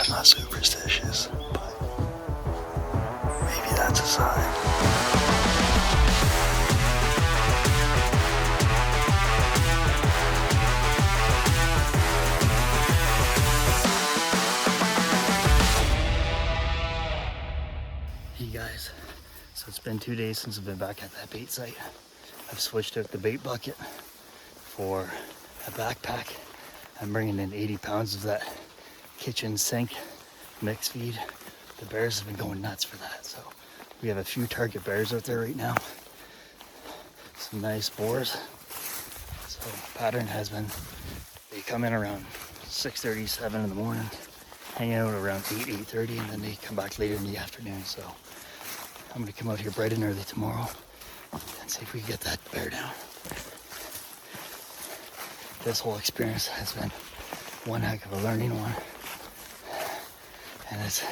I'm not superstitious, but maybe that's a sign. Hey guys, so it's been 2 days since I've been back at that bait site. I've switched out the bait bucket for a backpack. I'm bringing in 80 pounds of that kitchen sink mix feed. The bears have been going nuts for that, so we have a few target bears out there right now. Some nice boars. So pattern has been, they come in around 6:30, 7 in the morning, hang out around 8, 8:30, and then they come back later in the afternoon. So I'm gonna come out here bright and early tomorrow and see if we can get that bear down. This whole experience has been one heck of a learning one. And it's,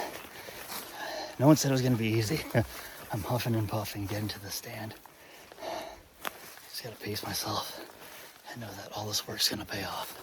no one said it was gonna be easy. I'm huffing and puffing getting to the stand. Just gotta pace myself and know that all this work's gonna pay off.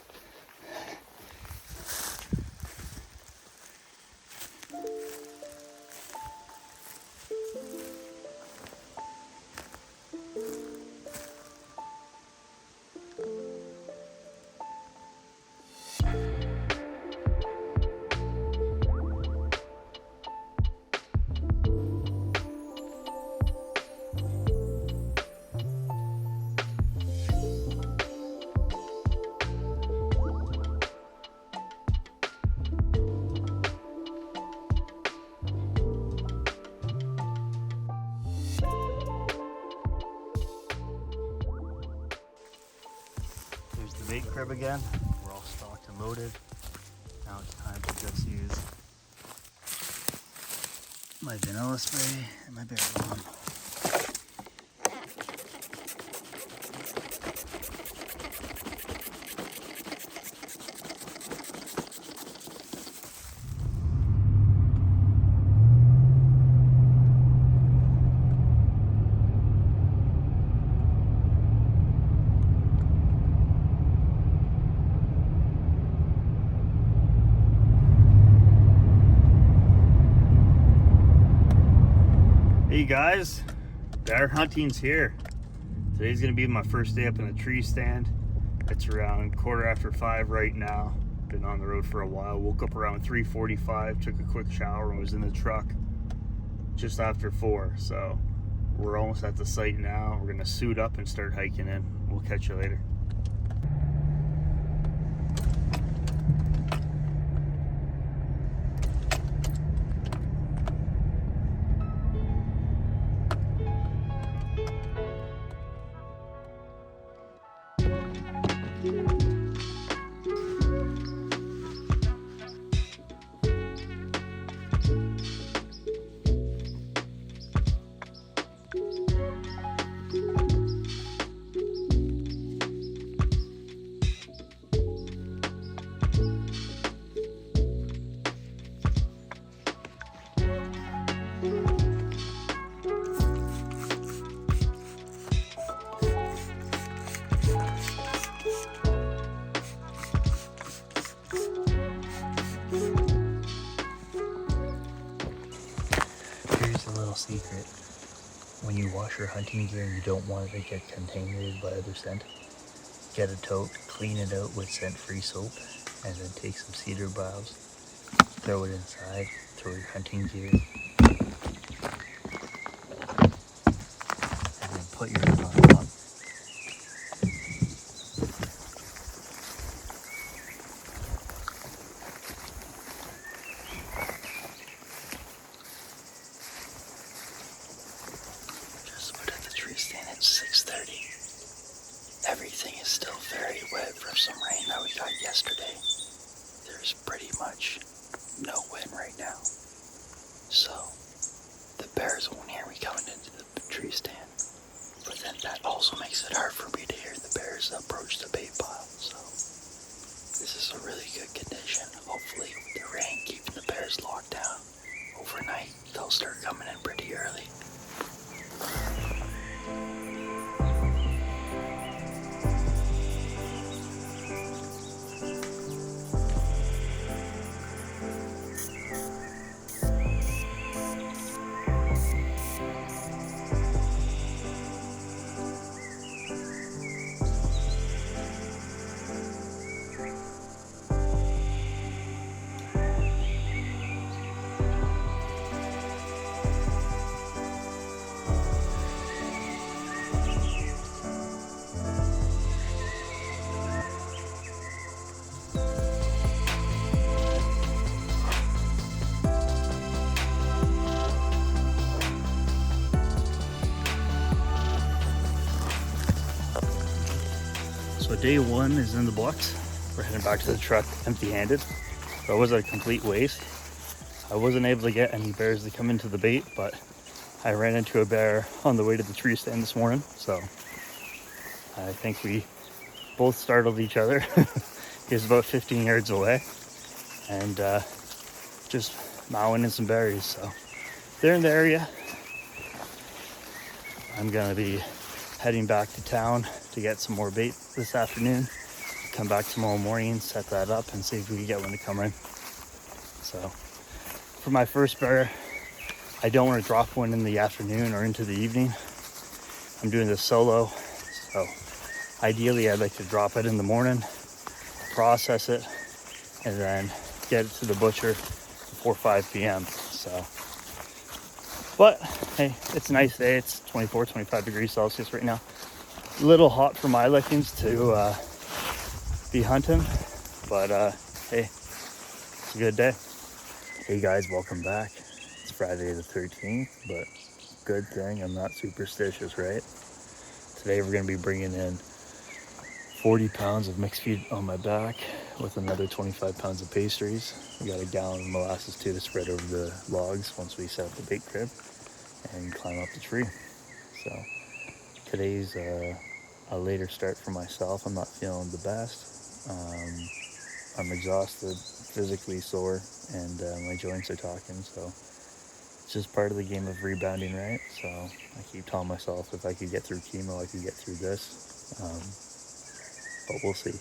Here's the bait crib again. We're all stocked and loaded. Now it's time to just use my vanilla spray and my bear bomb. Hey guys, bear hunting's here. Today's gonna be my first day up in a tree stand. It's around 5:15 right now. Been on the road for a while. Woke up around 3:45, took a quick shower and was in the truck just after 4. So we're almost at the site now. We're gonna suit up and start hiking in. We'll catch you later. Secret: when you wash your hunting gear and you don't want it to get contaminated by other scent, get a tote, clean it out with scent-free soap, and then take some cedar boughs, throw it inside, throw your hunting gear, and then put your gun on top. Stand at 6:30. Everything is still very wet from some rain that we got yesterday. There's pretty much no wind right now. So the bears won't hear me coming into the tree stand. But then that also makes it hard for me to hear the bears approach the bait pile. So this is a really good condition. Hopefully with the rain keeping the bears locked down overnight, they'll start coming in pretty early. day one is in the books. We're heading back to the truck empty-handed. So it was a complete waste. I wasn't able to get any bears to come into the bait, but I ran into a bear on the way to the tree stand this morning. So I think we both startled each other. He was about 15 yards away and just mowing in some berries. So they're in the area. I'm gonna be heading back to town to get some more bait this afternoon. Come back tomorrow morning, set that up, and see if we can get one to come in. So for my first bear, I don't want to drop one in the afternoon or into the evening. I'm doing this solo, so ideally I'd like to drop it in the morning, process it, and then get it to the butcher before 5 p.m. So, but hey, it's a nice day. It's 24, 25 degrees Celsius right now. A little hot for my lickings to be hunting, but hey, it's a good day. Hey guys, welcome back. It's Friday the 13th, but good thing I'm not superstitious, right? Today we're going to be bringing in 40 pounds of mixed feed on my back with another 25 pounds of pastries. We got a gallon of molasses too to spread over the logs once we set up the bait crib and climb up the tree. So today's a later start for myself. I'm not feeling the best. I'm exhausted, physically sore, and my joints are talking, so it's just part of the game of rebounding, right? So I keep telling myself if I could get through chemo, I could get through this, but we'll see.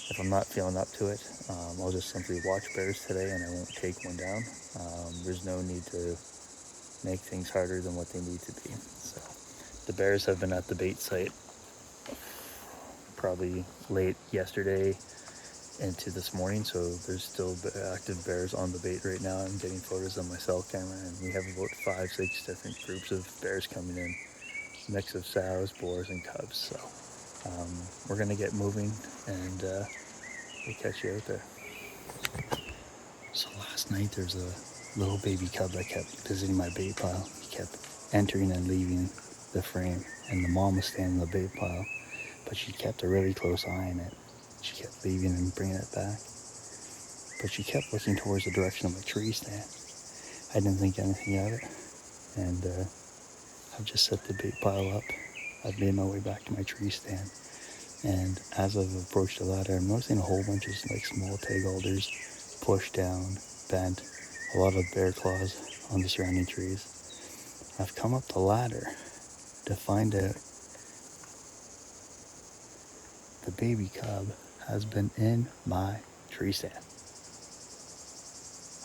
If I'm not feeling up to it, I'll just simply watch bears today and I won't take one down. There's no need to make things harder than what they need to be. So the bears have been at the bait site probably late yesterday into this morning, so there's still active bears on the bait right now. I'm getting photos on my cell camera, and we have about 5-6 different groups of bears coming in, mix of sows, boars, and cubs. So we're gonna get moving, and we'll catch you out there. So last night there's a little baby cub that kept visiting my bait pile. He kept entering and leaving the frame, and the mom was standing in the bait pile, but she kept a really close eye on it. She kept leaving and bringing it back, but she kept looking towards the direction of my tree stand. I didn't think anything of it, and I've just set the bait pile up. I've made my way back to my tree stand, and as I've approached the ladder, I'm noticing a whole bunch of like small tag alders pushed down, bent, a lot of bear claws on the surrounding trees. I've come up the ladder to find out the baby cub has been in my tree stand.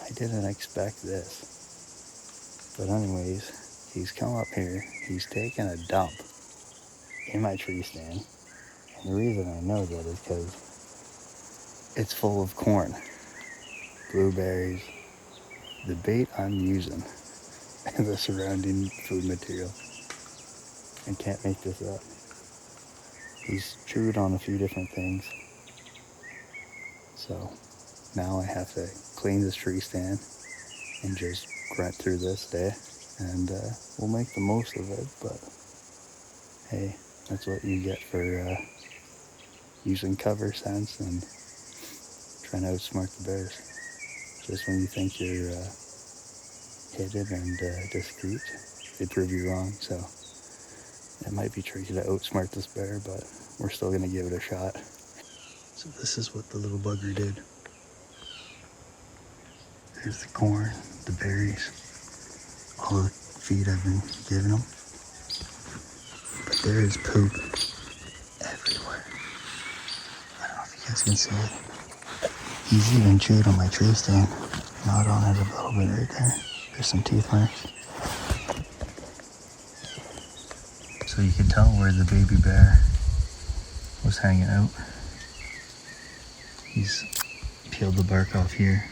I didn't expect this. But anyways, he's come up here, he's taken a dump in my tree stand. And the reason I know that is because it's full of corn, blueberries, the bait I'm using, and the surrounding food material. I can't make this up. He's chewed on a few different things. So now I have to clean this tree stand and just grunt through this day, and we'll make the most of it. But hey, that's what you get for using cover sense and trying to outsmart the bears. Just when you think you're hidden and discreet, they prove you wrong. So it might be tricky to outsmart this bear, but we're still gonna give it a shot. So this is what the little bugger did. There's the corn, the berries, all the feed I've been giving him. But there is poop everywhere. I don't know if you guys can see it. He's even chewed on my tree stand. Gnawed on it a little bit right there. There's some teeth marks. So you can tell where the baby bear was hanging out. He's peeled the bark off here.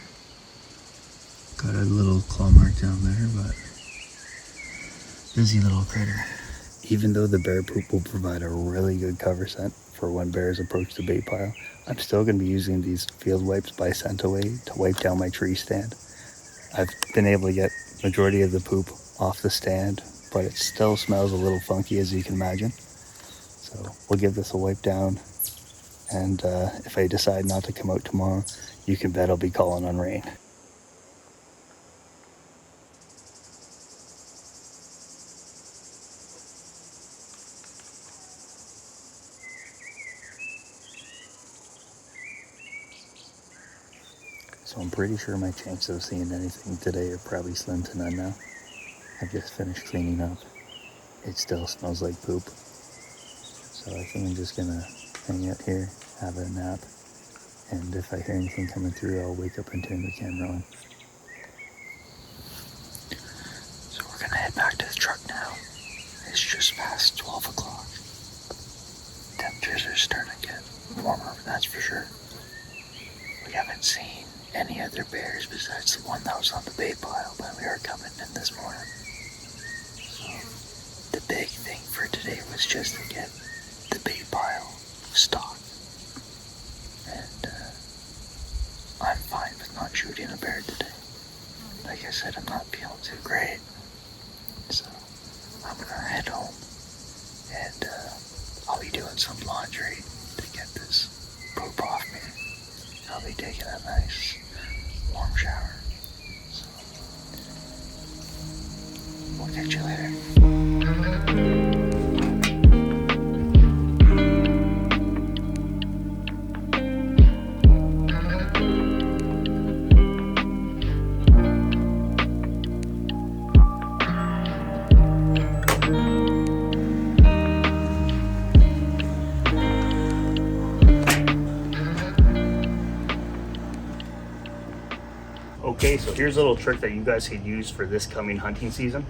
Got a little claw mark down there, but busy little critter. Even though the bear poop will provide a really good cover scent for when bears approach the bait pile, I'm still going to be using these field wipes by Scentaway to wipe down my tree stand. I've been able to get majority of the poop off the stand, but it still smells a little funky, as you can imagine. So we'll give this a wipe down And if I decide not to come out tomorrow, you can bet I'll be calling on rain. So I'm pretty sure my chances of seeing anything today are probably slim to none now. I've just finished cleaning up. It still smells like poop. So I think I'm just gonna hang out here, have a nap, and if I hear anything coming through, I'll wake up and turn the camera on. So we're gonna head back to the truck now. It's just past 12 o'clock. Temperatures are starting to get warmer, that's for sure. We haven't seen any other bears besides the one that was on the bait pile when we were coming in this morning. So the big thing for today was just to get the bait pile stocked. And I'm fine with not shooting a bear today. Like I said, I'm not feeling too great. So I'm gonna head home and I'll be doing some laundry to get this poop off me. I'll be taking a nice warm shower. So we'll catch you later. Okay, so here's a little trick that you guys could use for this coming hunting season.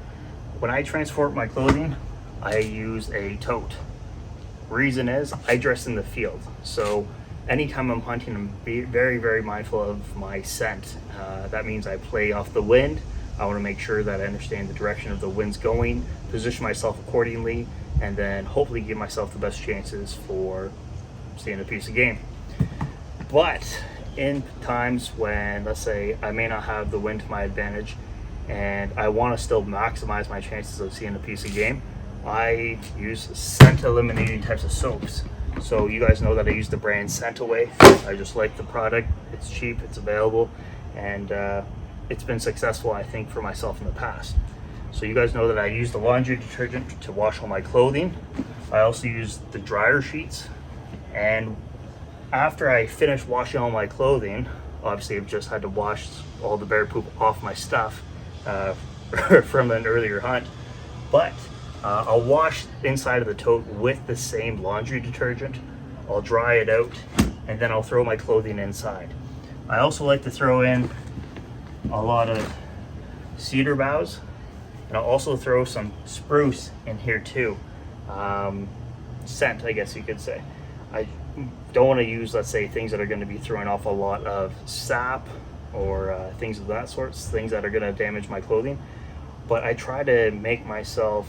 When I transport my clothing, I use a tote. Reason is, I dress in the field. So anytime I'm hunting, I'm very, very mindful of my scent. That means I play off the wind. I want to make sure that I understand the direction of the wind's going, position myself accordingly, and then hopefully give myself the best chances for seeing a piece of game. But in times when, let's say, I may not have the wind to my advantage and I want to still maximize my chances of seeing a piece of game, I use scent eliminating types of soaps. So you guys know that I use the brand Scent Away. I just like the product. It's cheap, it's available, and it's been successful, I think, for myself in the past. So you guys know that I use the laundry detergent to wash all my clothing. I also use the dryer sheets, and after I finish washing all my clothing, obviously I've just had to wash all the bear poop off my stuff from an earlier hunt, but I'll wash inside of the tote with the same laundry detergent. I'll dry it out, and then I'll throw my clothing inside. I also like to throw in a lot of cedar boughs, and I'll also throw some spruce in here too. Scent, I guess you could say. I don't want to use, let's say, things that are going to be throwing off a lot of sap or things of that sort, things that are going to damage my clothing. But I try to make myself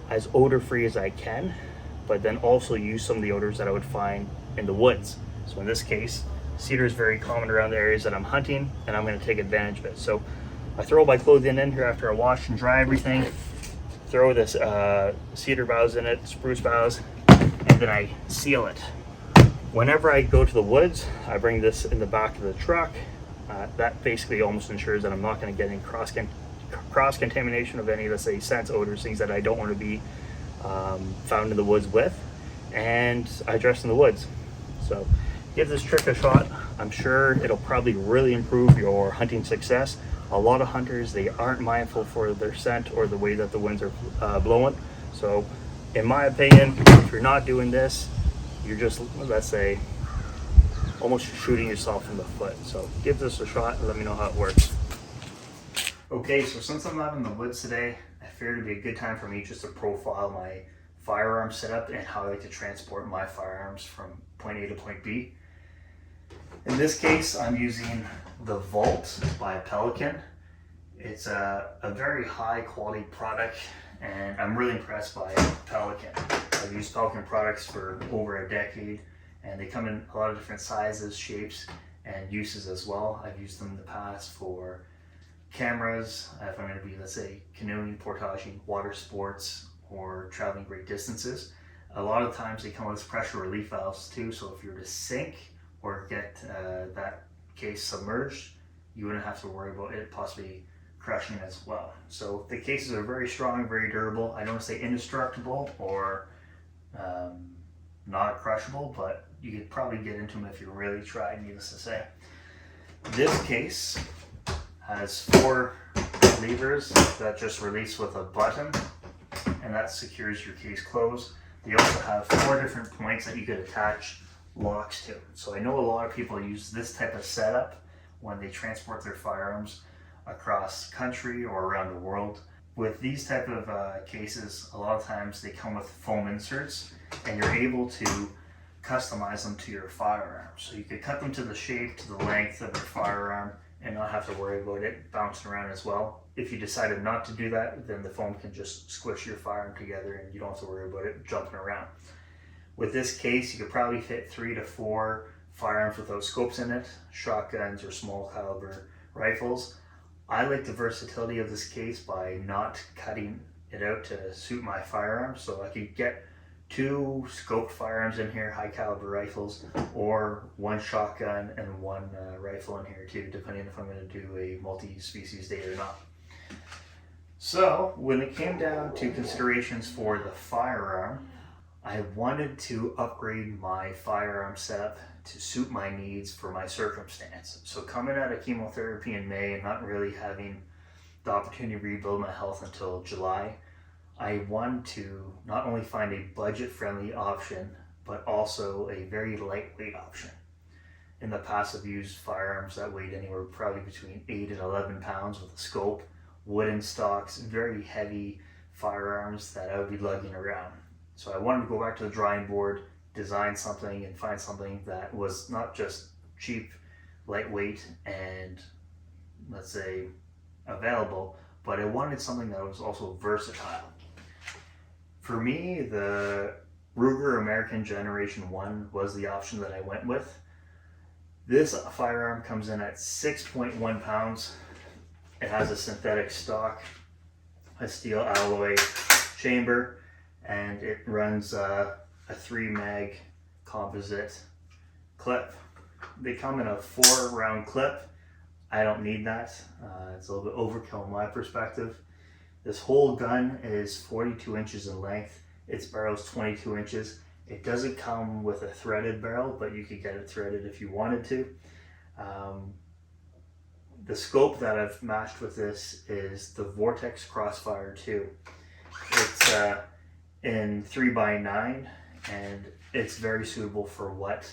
as odor free as I can, but then also use some of the odors that I would find in the woods. So in this case, cedar is very common around the areas that I'm hunting, and I'm going to take advantage of it. So I throw my clothing in here after I wash and dry everything, throw this cedar boughs in it, spruce boughs, and then I seal it. Whenever I go to the woods, I bring this in the back of the truck. That basically almost ensures that I'm not going to get any cross contamination of any, let's say, scents, odors, things that I don't want to be found in the woods with. And I dress in the woods. So give this trick a shot. I'm sure it'll probably really improve your hunting success. A lot of hunters, they aren't mindful for their scent or the way that the winds are blowing. So in my opinion, if you're not doing this, you're just, let's say, almost shooting yourself in the foot. So give this a shot and let me know how it works. Okay, so since I'm not in the woods today, I figured it'd be a good time for me just to profile my firearm setup and how I like to transport my firearms from point A to point B. In this case, I'm using the Vault by Pelican. It's a very high quality product, and I'm really impressed by Pelican. I've used Pelican products for over a decade, and they come in a lot of different sizes, shapes, and uses as well. I've used them in the past for cameras, if I'm going to be, let's say, canoeing, portaging, water sports, or traveling great distances. A lot of times they come with pressure relief valves too, so if you were to sink or get that case submerged, you wouldn't have to worry about it possibly crushing as well. So the cases are very strong, very durable. I don't want to say indestructible or not crushable, but you could probably get into them if you really tried, needless to say. This case has 4 levers that just release with a button, and that secures your case closed. They also have 4 different points that you could attach locks to. So I know a lot of people use this type of setup when they transport their firearms across country or around the world. With these type of cases, a lot of times they come with foam inserts, and you're able to customize them to your firearm. So you could cut them to the shape, to the length of your firearm, and not have to worry about it bouncing around as well. If you decided not to do that, then the foam can just squish your firearm together and you don't have to worry about it jumping around. With this case, you could probably fit 3 to 4 firearms without scopes in it, shotguns or small caliber rifles. I like the versatility of this case by not cutting it out to suit my firearm, so I could get 2 scoped firearms in here, high caliber rifles, or 1 shotgun and 1 rifle in here too, depending if I'm going to do a multi-species day or not. So when it came down to considerations for the firearm, I wanted to upgrade my firearm setup to suit my needs for my circumstance. So coming out of chemotherapy in May and not really having the opportunity to rebuild my health until July, I wanted to not only find a budget-friendly option, but also a very lightweight option. In the past, I've used firearms that weighed anywhere probably between 8 and 11 pounds with a scope, wooden stocks, very heavy firearms that I would be lugging around. So I wanted to go back to the drawing board, design something, and find something that was not just cheap, lightweight, and let's say available, but I wanted something that was also versatile. For me, the Ruger American Generation 1 was the option that I went with. This firearm comes in at 6.1 pounds. It has a synthetic stock, a steel alloy chamber, and it runs a 3 mag composite clip. They come in a 4 round clip. I don't need that. It's a little bit overkill in my perspective. This whole gun is 42 inches in length. Its barrel is 22 inches. It doesn't come with a threaded barrel, but you could get it threaded if you wanted to. The scope that I've matched with this is the Vortex Crossfire 2. It's in 3x9, and it's very suitable for what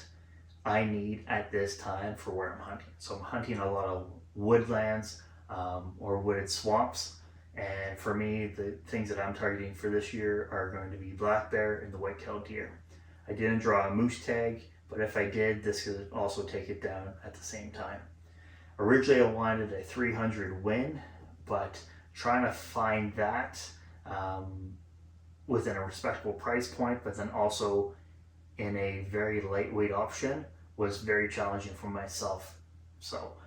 I need at this time for where I'm hunting. So I'm hunting a lot of woodlands or wooded swamps. And for me, the things that I'm targeting for this year are going to be black bear and the white-tailed deer. I didn't draw a moose tag, but if I did, this could also take it down at the same time. Originally, I wanted a 300 Win, but trying to find that within a respectable price point, but then also in a very lightweight option was very challenging for myself. So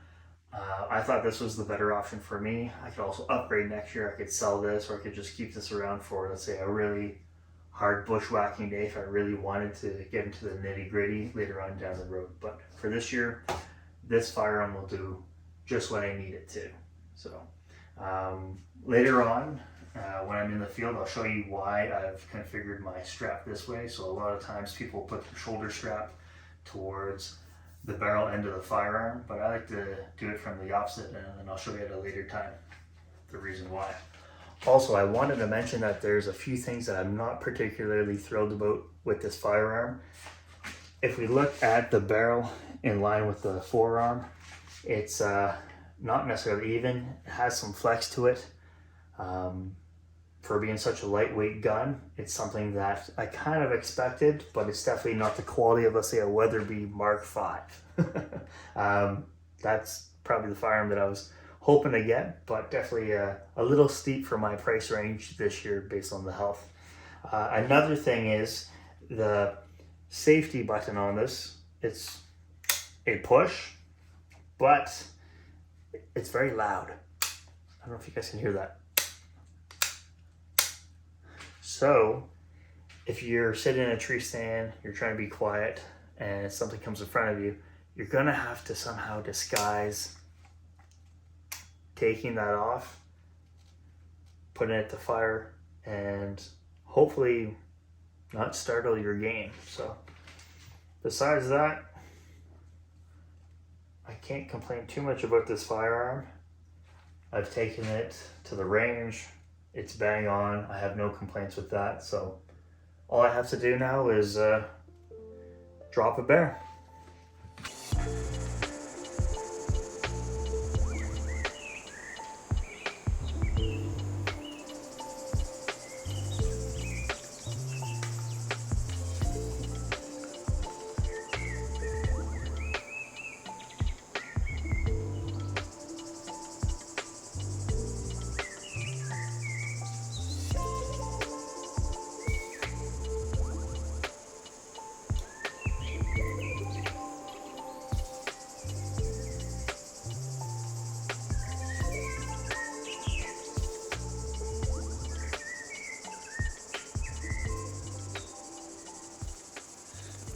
I thought this was the better option for me. I could also upgrade next year. I could sell this, or I could just keep this around for, let's say, a really hard bushwhacking day if I really wanted to get into the nitty gritty later on down the road. But for this year, this firearm will do just what I need it to. So later on, when I'm in the field, I'll show you why I've configured my strap this way. So a lot of times people put the shoulder strap towards the barrel end of the firearm, but I like to do it from the opposite, and then I'll show you at a later time the reason why. Also, I wanted to mention that there's a few things that I'm not particularly thrilled about with this firearm. If we look at the barrel in line with the forearm, it's not necessarily even. It has some flex to it. For being such a lightweight gun, it's something that I kind of expected, but it's definitely not the quality of, let's say, a Weatherby Mark V. That's probably the firearm that I was hoping to get, but definitely a little steep for my price range this year based on the health. Another thing is the safety button on this. It's a push, but it's very loud. I don't know if you guys can hear that. So if you're sitting in a tree stand, you're trying to be quiet, and something comes in front of you, you're gonna have to somehow disguise taking that off, putting it to fire, and hopefully not startle your game. So besides that, I can't complain too much about this firearm. I've taken it to the range. It's bang on. I have no complaints with that. So all I have to do now is drop a bear.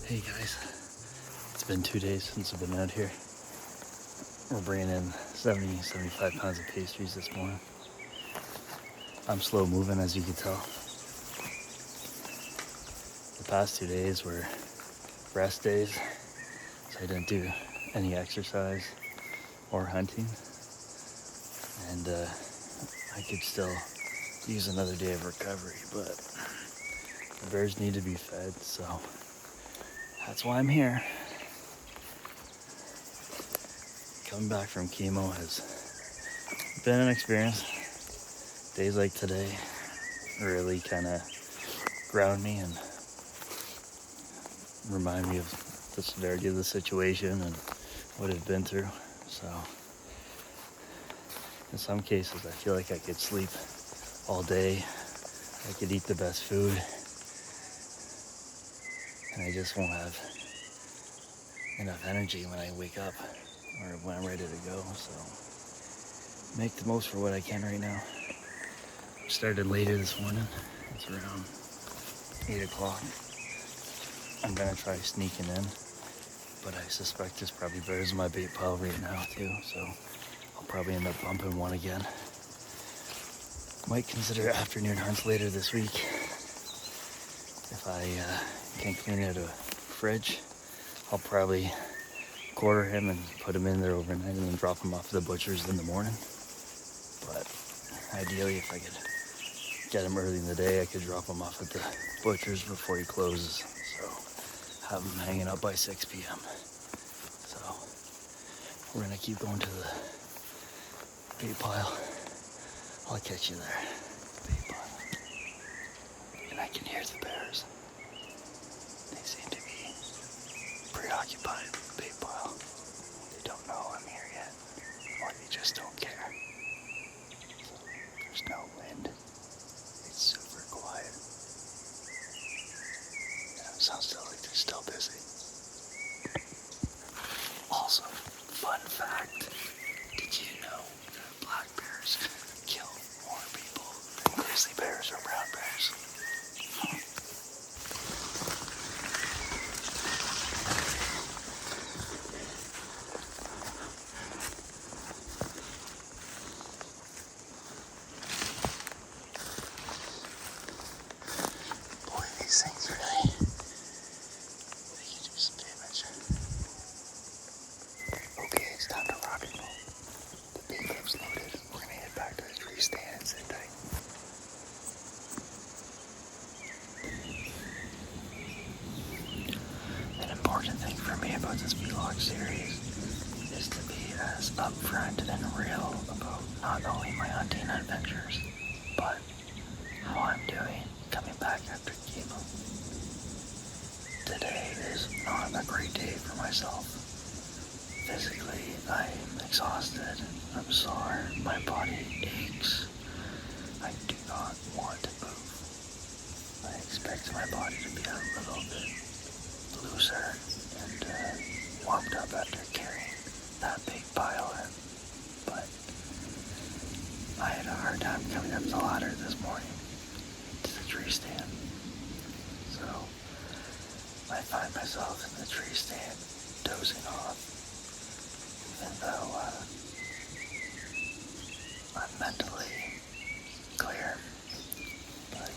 Hey guys, it's been 2 days since I've been out here. We're bringing in 75 pounds of pastries this morning. I'm slow moving, as you can tell. The past 2 days were rest days, so I didn't do any exercise or hunting. And I could still use another day of recovery, but the bears need to be fed, so that's why I'm here. Coming back from chemo has been an experience. Days like today really kind of ground me and remind me of the severity of the situation and what I've been through. So in some cases I feel like I could sleep all day. I could eat the best food, and I just won't have enough energy when I wake up or when I'm ready to go. So make the most for what I can right now. Started later this morning. It's around 8 o'clock. I'm gonna try sneaking in, but I suspect there's probably bears in my bait pile right now too, so I'll probably end up bumping one again. Might consider afternoon hunts later this week. If I can't clean out a fridge, I'll probably quarter him and put him in there overnight and then drop him off to the butcher's in the morning. But ideally, if I could get him early in the day, I could drop him off at the butcher's before he closes. So have him hanging out by 6 p.m. So we're gonna keep going to the bait pile. I'll catch you there. Bait pile. And I can hear the bears. They seem to be preoccupied with the bait pile. They don't know I'm here yet, or they just don't care. So there's no wind. It's super quiet. Yeah, it sounds like they're still busy. Also, fun fact, did you know that black bears kill more people than grizzly bears or brown bears? Boy, these things really, they can do some damage. Okay, it's time to rock and roll. The bait clip's loaded. We're gonna head back to the tree stand and sit tight. An important thing for me about this vlog series is to be as upfront and real about not only my hunting adventures, but how I'm doing coming back after chemo. Today is not a great day for myself. Physically, I'm exhausted, I'm sore, my body aches. I do not want to move. I expect my body to be a little bit looser and warmed up after carrying that big pile in. But I had a hard time coming up the ladder this morning to the tree stand. myself in the tree stand, dozing off, even though I'm mentally clear, but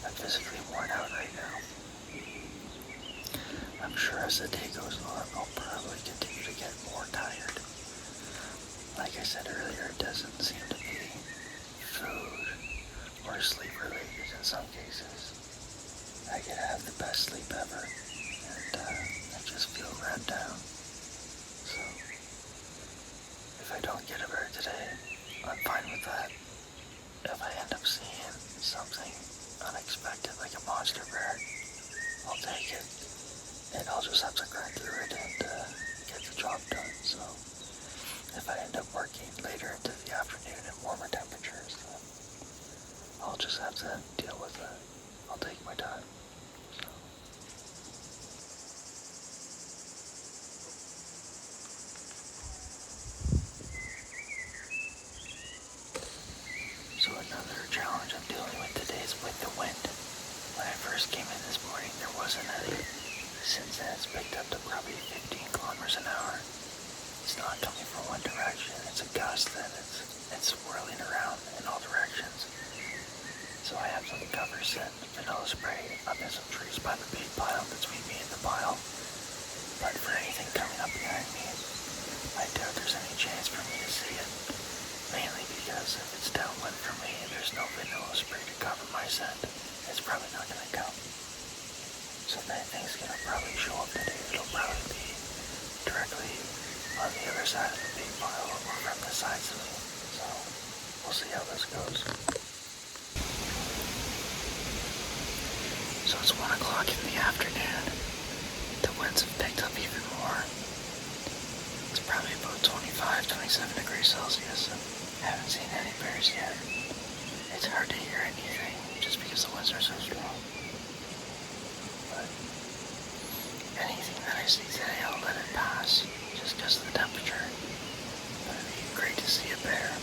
I'm physically worn out right now. I'm sure as the day goes on, I'll probably continue to get more tired. Like I said earlier, it doesn't seem to be food or sleep related in some cases. I could have the best sleep ever, and I just feel run down. So, if I don't get a bear today, I'm fine with that. If I end up seeing something unexpected like a monster bear, I'll take it, and I'll just have to grind through it and get the job done. So, if I end up working later into the afternoon in warmer temperatures, then I'll just have to deal with it. I'll take my time. So another challenge I'm dealing with today is with the wind. When I first came in this morning, there wasn't any. Since then, it's picked up to probably 15 kilometers an hour. It's not coming from one direction. It's a gust and it's swirling around in all directions. So I have some cover set, vanilla spray up in some trees by the big pile between me and the pile. But for anything coming up behind me, I doubt there's any chance for me to see it. Mainly because if it's downwind from me and there's no vanilla spray to cover my scent, it's probably not going to come. So if anything's going to probably show up today, it'll probably be directly on the other side of the big pile or from the sides of me. So we'll see how this goes. So it's 1 o'clock in the afternoon. The winds have picked up even more. It's probably about 25, 27 degrees Celsius. I haven't seen any bears yet. It's hard to hear anything just because the winds are so strong. But anything that I see today, I'll let it pass just because of the temperature. But it'd be great to see a bear.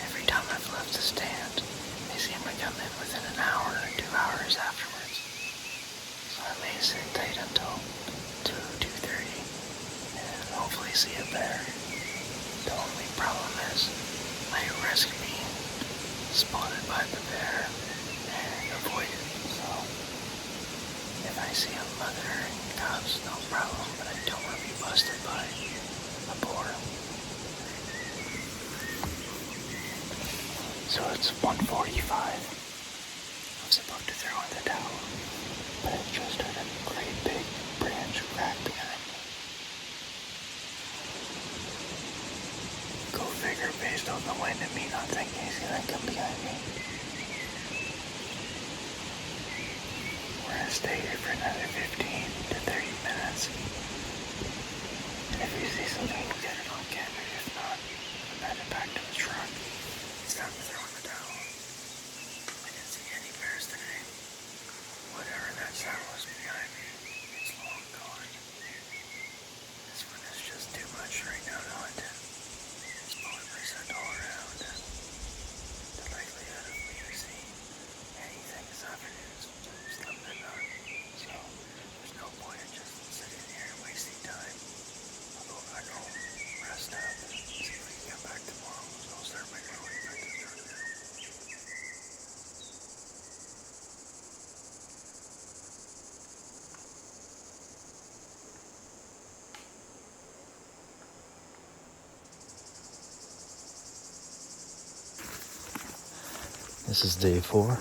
Every time I've left the stand, they seem to come in within an hour or 2 hours afterwards. So I may sit tight until 2:30 and hopefully see a bear. The only problem is I risk being spotted by the bear and avoid it. So if I see a mother and cubs, no problem, but I don't want to be busted by a boar. So it's 1:45. I was about to throw in the towel, but I just heard a great big branch crack behind me. Go figure, based on the wind and me not thinking he's gonna come behind me. We're gonna stay here for another 15 to 30 minutes. And if we see something, we'll get it on camera. If not, we'll head it back to the truck. It's time to throw in the towel. I didn't see any bears today. Whatever that sound was behind me, it's long gone. This one is just too much right now to hunt in. It's blowing my scent all around. The likelihood of me seeing anything this afternoon is slim to none. So there's no point in just sitting here and wasting time. I'll go back home, rest up, and see if I can come back tomorrow. So I'll start making my way back to the truck now. This is day 4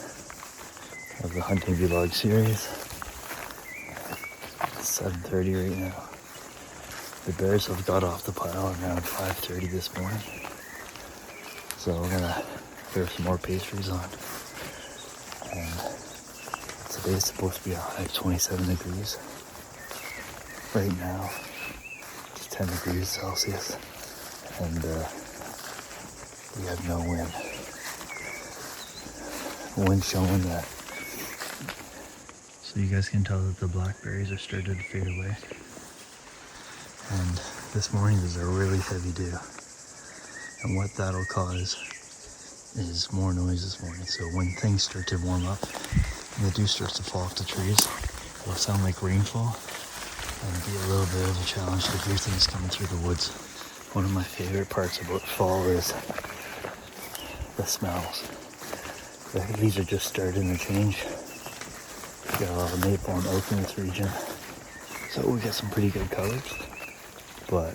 of the hunting vlog series. It's 7:30 right now. The bears have got off the pile around 5:30 this morning. So we're gonna throw some more pastries on. And today's supposed to be a high of 27 degrees. Right now, it's 10 degrees Celsius. And we have no wind. Wind showing that. So you guys can tell that the blackberries are starting to fade away. And this morning is a really heavy dew. And what that'll cause is more noise this morning. So when things start to warm up, and the dew starts to fall off the trees, it'll sound like rainfall and be a little bit of a challenge to hear things coming through the woods. One of my favorite parts about fall is the smells. The leaves are just starting to change. We got a lot of maple and oak in this region, so we get some pretty good colors, but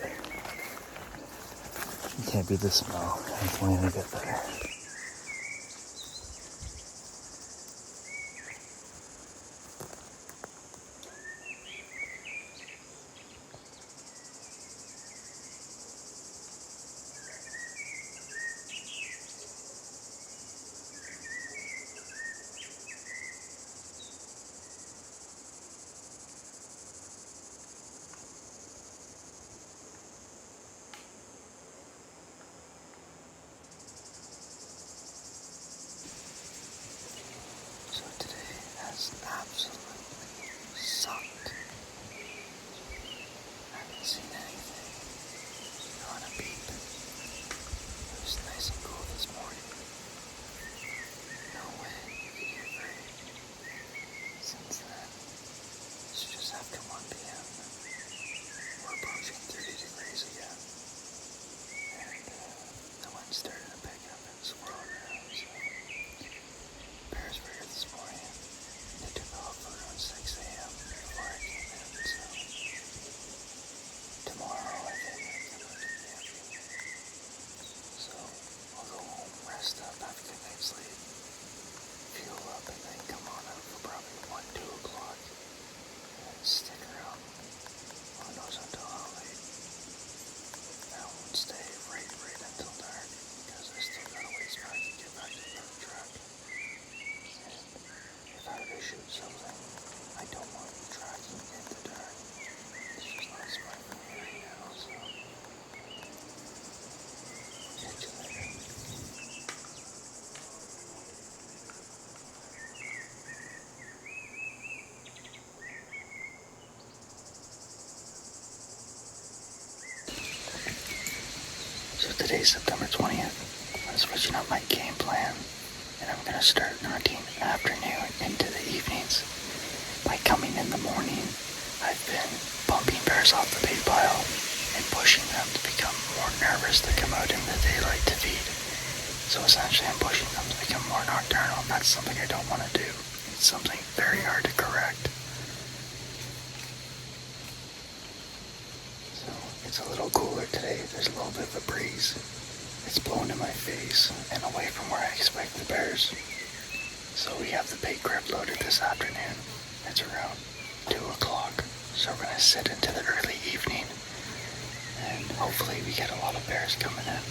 you can't beat the smell. It's only gonna get better. Absolutely sucked. I haven't seen anything on a beep. It was nice and cool this morning. No way you could get rain. Since then, it's just after 1 p.m. We're approaching 30 degrees again. And the wind started to pick up and swirl around, so bears were here this morning. They took off around 6 a.m. before I came in, so tomorrow I think I come out to the afternoon. So I'll go home, rest up, have a good night's sleep, fuel up, and then come on out for probably 1, 2 o'clock and stick around. Who knows until how late. I won't stay right until dark because I still got a ways back to get back to the truck. If I were to shoot something, I don't want to be tracking in the dark. It's just not smart for me right now, so catch you later. So today's September 20th. I'm switching up my game plan, and I'm going to start hunting afternoon into the evenings. By coming in the morning, I've been bumping bears off the bait pile and pushing them to become more nervous to come out in the daylight to feed. So essentially I'm pushing them to become more nocturnal. That's something I don't want to do. It's something very hard to correct. So it's a little cooler today. There's a little bit of a breeze. It's blowing in my face and away from where I expect the bears. So we have the bait grip loaded this afternoon. It's around 2 o'clock. So we're going to sit into the early evening and hopefully we get a lot of bears coming in.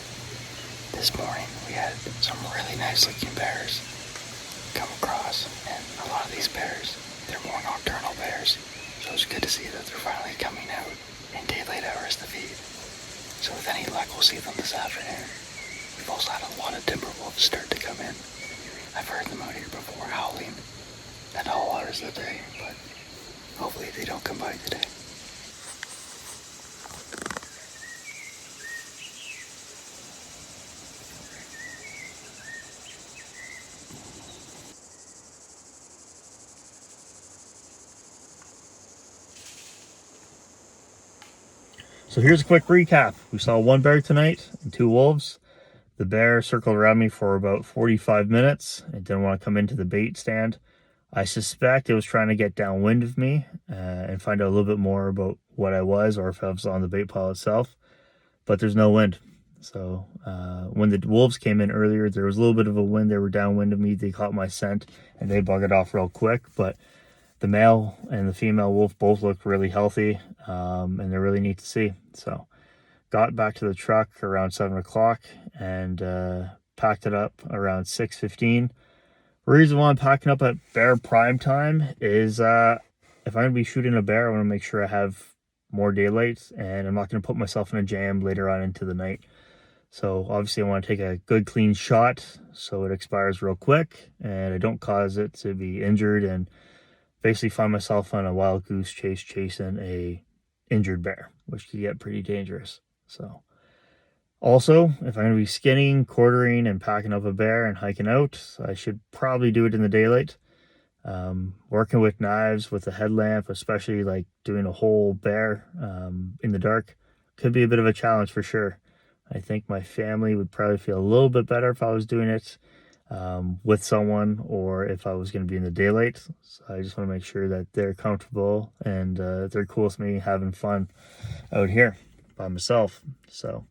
This morning we had some really nice looking bears come across, and a lot of these bears, they're more nocturnal bears. So it's good to see that they're finally coming out in daylight hours to feed. So with any luck, we'll see them this afternoon. We've also had a lot of timber wolves start to come in. I've heard them out here before howling at all hours of the day, but hopefully they don't come by today. So here's a quick recap. We saw 1 bear tonight and 2 wolves. The bear circled around me for about 45 minutes. It didn't want to come into the bait stand. I suspect it was trying to get downwind of me and find out a little bit more about what I was, or if I was on the bait pile itself. But there's no wind. So when the wolves came in earlier, there was a little bit of a wind. They were downwind of me. They caught my scent and they buggered off real quick. But the male and the female wolf both look really healthy, and they're really neat to see. So got back to the truck around 7 o'clock and packed it up around 6:15. The reason why I'm packing up at bear prime time is if I'm going to be shooting a bear, I want to make sure I have more daylight, and I'm not going to put myself in a jam later on into the night. So obviously I want to take a good clean shot so it expires real quick and I don't cause it to be injured and basically find myself on a wild goose chase chasing a injured bear, which could get pretty dangerous. So also, if I'm going to be skinning, quartering, and packing up a bear and hiking out, I should probably do it in the daylight. Working with knives with a headlamp, especially like doing a whole bear in the dark, could be a bit of a challenge for sure. I think my family would probably feel a little bit better if I was doing it with someone, or if I was going to be in the daylight. So I just want to make sure that they're comfortable and they're cool with me having fun out here by myself. So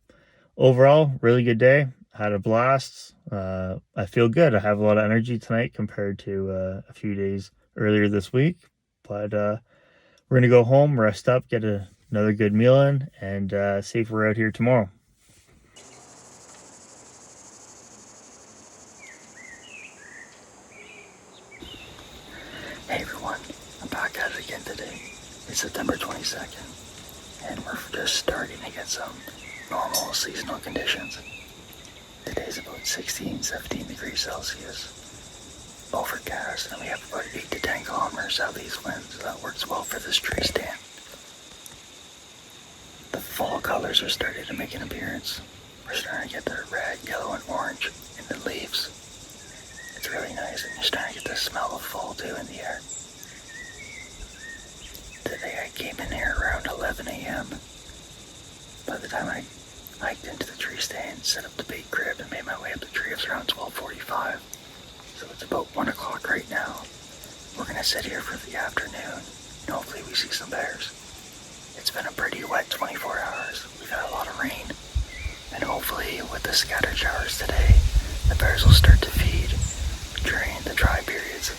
overall, really good day. Had a blast. I feel good. I have a lot of energy tonight compared to a few days earlier this week. But we're going to go home, rest up, get another good meal in, and see if we're out here tomorrow. Hey everyone, I'm back at it again today. It's September 22nd, and we're just starting to get some normal seasonal conditions. Today's about 16, 17 degrees Celsius. Overcast, and we have about 8 to 10 kilometers southeast winds, so that works well for this tree stand. The fall colors are starting to make an appearance. We're starting to get the red, yellow, and orange in the leaves. It's really nice, and you're starting to get the smell of fall too in the air. Today I came in here around 11 a.m. By the time I hiked into the tree stand, set up the bait crib, and made my way up the tree, it was around 12:45. So it's about 1 o'clock right now. We're gonna sit here for the afternoon, and hopefully we see some bears. It's been a pretty wet 24 hours. We've had a lot of rain, and hopefully with the scattered showers today, the bears will start to feed during the dry periods.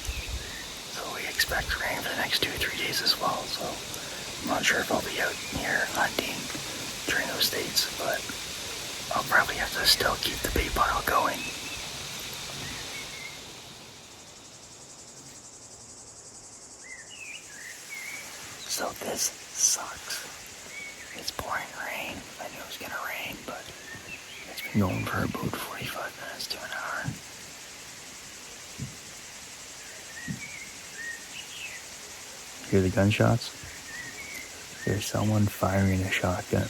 So we expect rain for the next 2-3 days as well. So I'm not sure if I'll be out here hunting during those dates, but I'll probably have to still keep the bait pile going. So this sucks. It's pouring rain. I knew it was gonna rain, but it's been going for about 45 minutes to an hour. Hear the gunshots? There's someone firing a shotgun.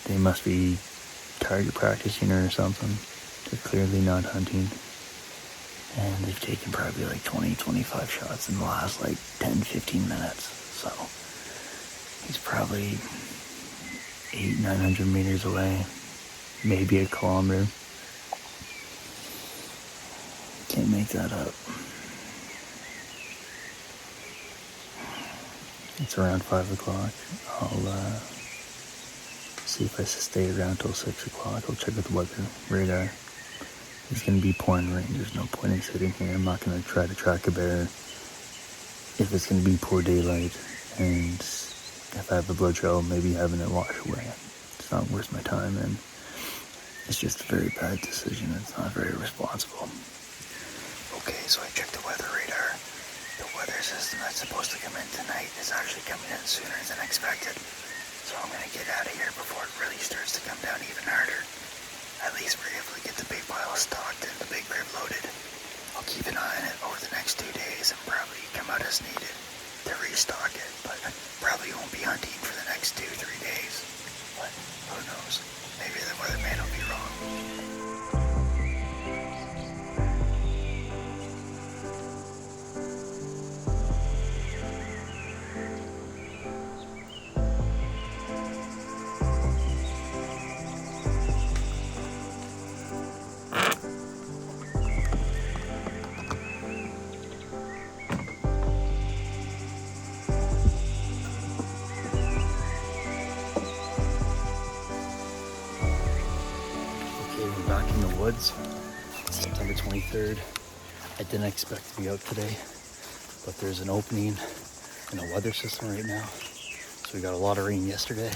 They must be target practicing or something. They're clearly not hunting. And they've taken probably like 20-25 shots in the last like 10-15 minutes. So he's probably 800-900 meters away. Maybe a kilometer. Can't make that up. It's around 5 o'clock. I'll see if I stay around till 6 o'clock. I'll check with the weather radar. It's going to be pouring rain. There's no point in sitting here. I'm not going to try to track a bear if it's going to be poor daylight. And if I have a blood trail, maybe having it wash away. It's not worth my time, and it's just a very bad decision. It's not very responsible. Okay, so I checked the weather radar. The weather system that's supposed to come in tonight is actually coming in sooner than expected. So I'm going to get out of here before it really starts to come down even harder. At least we're able to get the big pile stocked and the big crib loaded. I'll keep an eye on it over the next 2 days and probably come out as needed to restock it, but probably won't be hunting for the next 2-3 days. But who knows? Maybe the weatherman will be wrong. Back in the woods, September 23rd. I didn't expect to be out today, but there's an opening in the weather system right now. So we got a lot of rain yesterday,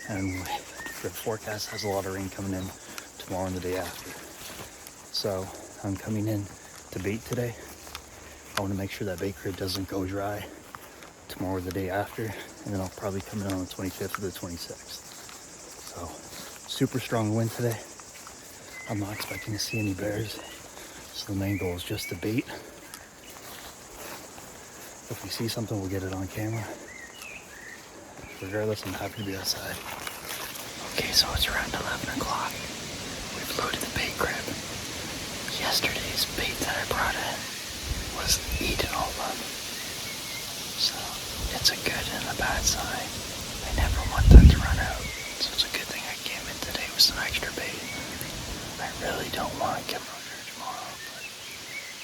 and the forecast has a lot of rain coming in tomorrow and the day after. So I'm coming in to bait today. I want to make sure that bait crib doesn't go dry tomorrow or the day after, and then I'll probably come in on the 25th or the 26th. So super strong wind today. I'm not expecting to see any bears, so the main goal is just to bait. If we see something, we'll get it on camera. Regardless, I'm happy to be outside. Okay, so it's around 11 o'clock. We've loaded the bait crib. Yesterday's bait that I brought in was eating all of them. So it's a good and a bad sign. I never want that to run out. So it's a good thing I came in today with some extra bait. I really don't want to get murdered tomorrow, but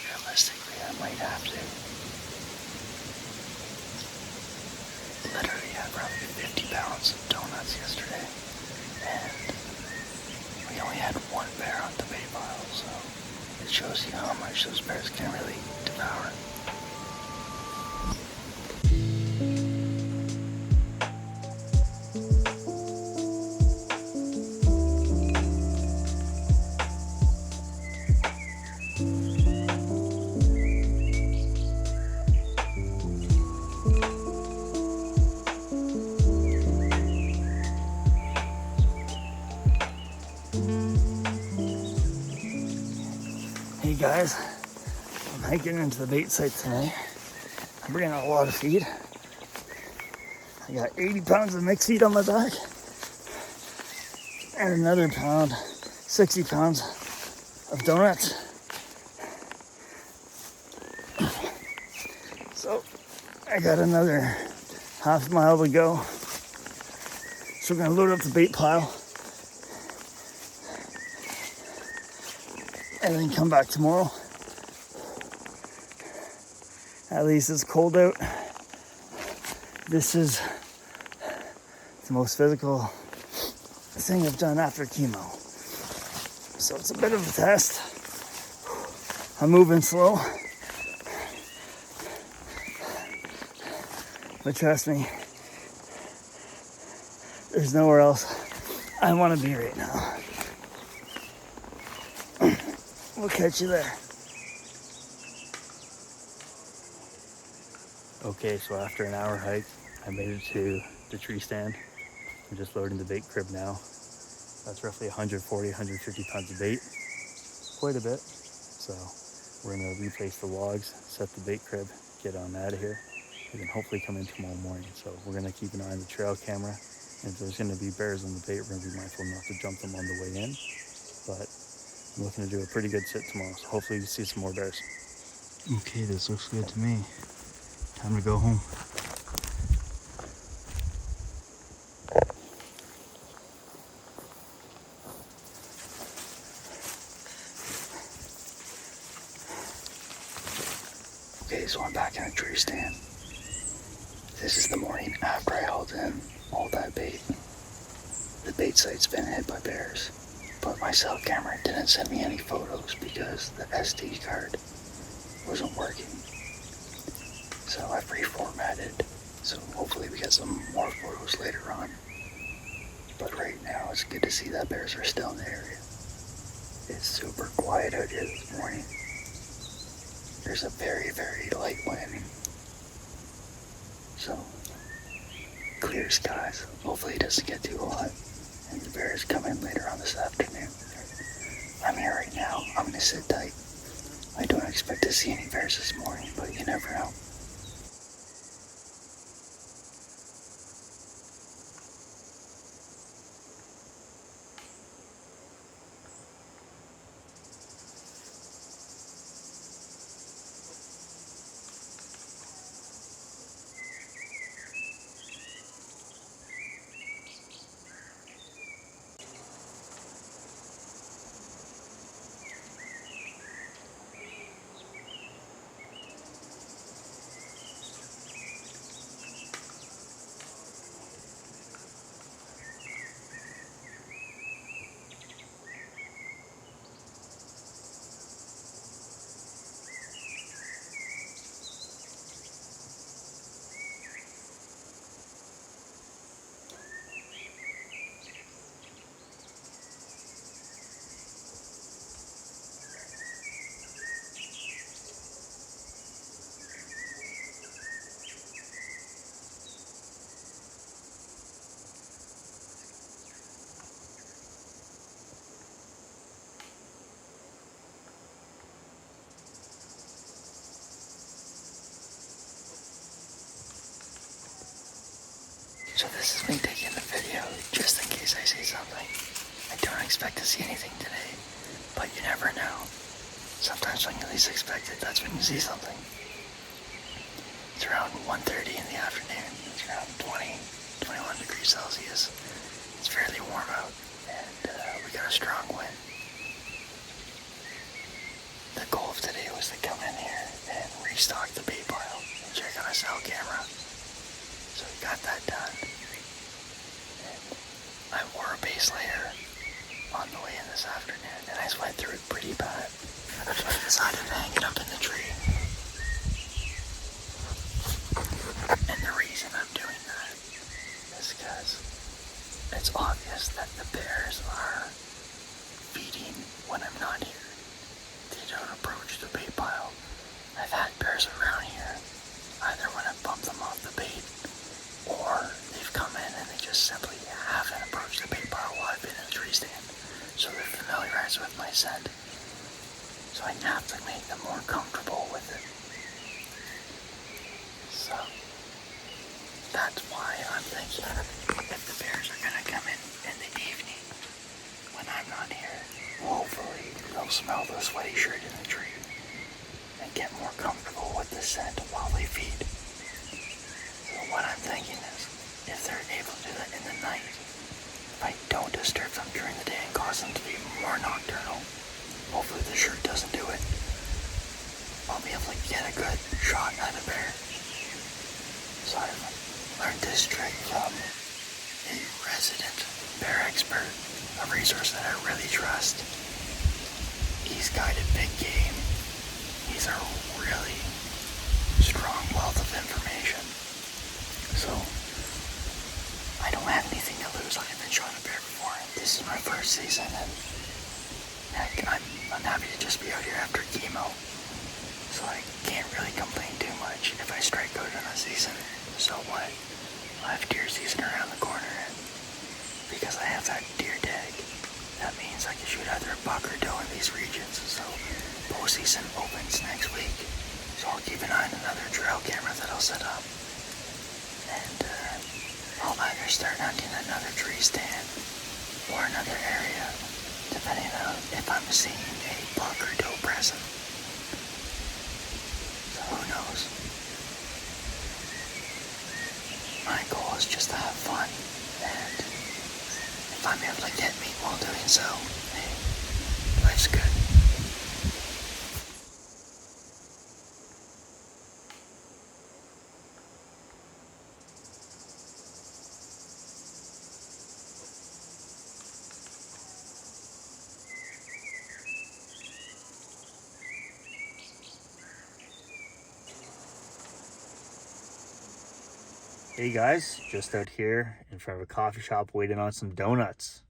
realistically I might have to. Literally had probably 50 pounds of donuts yesterday, and we only had one bear on the bait pile, so it shows you how much those bears can really devour. Hey guys, I'm hiking into the bait site today. I'm bringing a lot of feed. I got 80 pounds of mixed feed on my back and another pound, 60 pounds of donuts. So I got another half mile to go. So we're gonna load up the bait pile and then come back tomorrow. At least it's cold out. This is the most physical thing I've done after chemo. So it's a bit of a test. I'm moving slow. But trust me, there's nowhere else I want to be right now. We'll catch you there. Okay, so after an hour hike, I made it to the tree stand. I'm just loading the bait crib now. That's roughly 140, 150 pounds of bait. Quite a bit. So we're gonna replace the logs, set the bait crib, get on out of here, and then hopefully come in tomorrow morning. So we're gonna keep an eye on the trail camera. And if there's gonna be bears on the bait, we're gonna be mindful not to jump them on the way in. But I'm looking to do a pretty good sit tomorrow, so hopefully we see some more bears. Okay, this looks good to me. Time to go home. Okay, so I'm back in a tree stand. This is the morning after I hauled in all that bait. The bait site's been hit by bears, but my cell camera didn't send me any photos because the SD card wasn't working. So I've reformatted, so hopefully we get some more photos later on. But right now it's good to see that bears are still in the area. It's super quiet out here this morning. There's a very, very light wind. So, clear skies. Hopefully it doesn't get too hot. And the bears come in later on this afternoon. I'm here right now. I'm gonna sit tight. I don't expect to see any bears this morning, but you never know. So this is me taking the video just in case I say something. I don't expect to see anything today, but you never know. Sometimes when you least expect it, that's when you see something. It's around 1:30 in the afternoon. It's around 21 degrees Celsius. It's fairly warm out, and we got a strong wind. The goal of today was to come in here and restock the bait pile and check on a cell camera. So we got that done. And I wore a base layer on the way in this afternoon, and I sweat through it pretty bad. So I decided to hang it up in the tree. And the reason I'm doing that is because it's obvious that the bears are feeding when I'm not here. They don't approach the bait pile. I've had bears around here, either when I bump them off the bait, or they've come in and they just simply haven't approached the bait pile while I've been in the tree stand. So they're familiarized with my scent. So I have to make them more comfortable with it. So that's why I'm thinking if the bears are gonna come in the evening when I'm not here, hopefully they'll smell the sweaty shirt in the tree and get more comfortable with the scent while they feed. So what I'm thinking is, if they're able to do that in the night, if I don't disturb them during the day and cause them to be more nocturnal, hopefully the shirt doesn't do it, I'll be able to get a good shot at a bear. So I've learned this trick from a resident bear expert, a resource that I really trust. He's guided big game. He's a really strong wealth of information. So I don't have anything to lose. I haven't shot a bear before. This is my first season, and heck, I'm happy to just be out here after chemo. So I can't really complain too much if I strike out in a season. So what? I have deer season around the corner, and because I have that deer tag, that means I can shoot either a buck or doe in these regions. So postseason opens next week. So I'll keep an eye on another trail camera that I'll set up. And I'll either start hunting another tree stand or another area, depending on if I'm seeing a buck or doe present. So who knows? My goal is just to have fun, and if I'm able to get meat while doing so, hey, life's good. Hey guys, just out here in front of a coffee shop waiting on some donuts.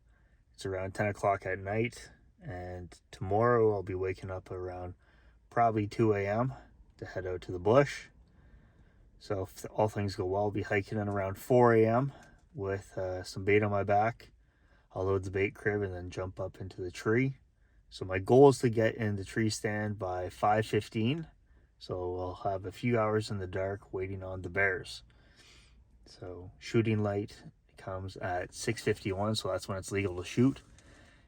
It's around 10 o'clock at night, and tomorrow I'll be waking up around probably 2 a.m. to head out to the bush. So if all things go well, I'll be hiking in around 4 a.m. with some bait on my back. I'll load the bait crib and then jump up into the tree. So my goal is to get in the tree stand by 5:15. So I'll have a few hours in the dark waiting on the bears. So shooting light comes at 6:51, so that's when it's legal to shoot.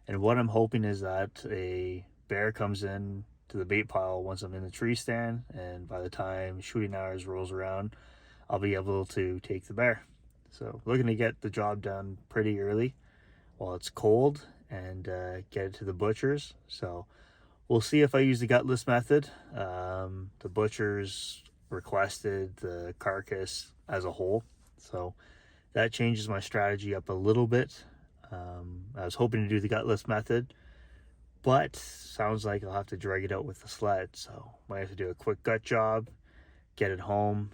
And what I'm hoping is that a bear comes in to the bait pile once I'm in the tree stand, and by the time shooting hours rolls around, I'll be able to take the bear. So looking to get the job done pretty early while it's cold and get it to the butchers. So we'll see if I use the gutless method. The butchers requested the carcass as a whole, so that changes my strategy up a little bit. I was hoping to do the gutless method, but sounds like I'll have to drag it out with the sled. So might have to do a quick gut job, get it home,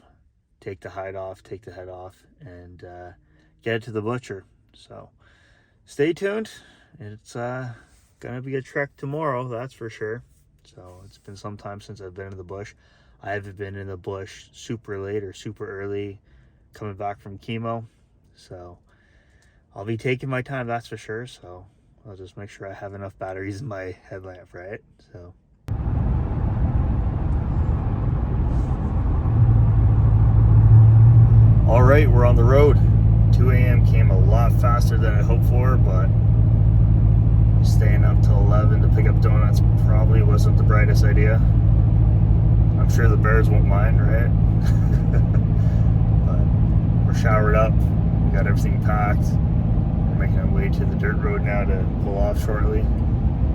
take the hide off, take the head off, and get it to the butcher. So stay tuned. It's gonna be a trek tomorrow, that's for sure. So it's been some time since I've been in the bush. I haven't been in the bush super late or super early coming back from chemo. So I'll be taking my time, that's for sure. So I'll just make sure I have enough batteries in my headlamp, right? So all right, we're on the road. 2 a.m. came a lot faster than I hoped for, but staying up till 11 to pick up donuts probably wasn't the brightest idea. I'm sure the bears won't mind, right? But we're showered up, we got everything packed. We're making our way to the dirt road now to pull off shortly.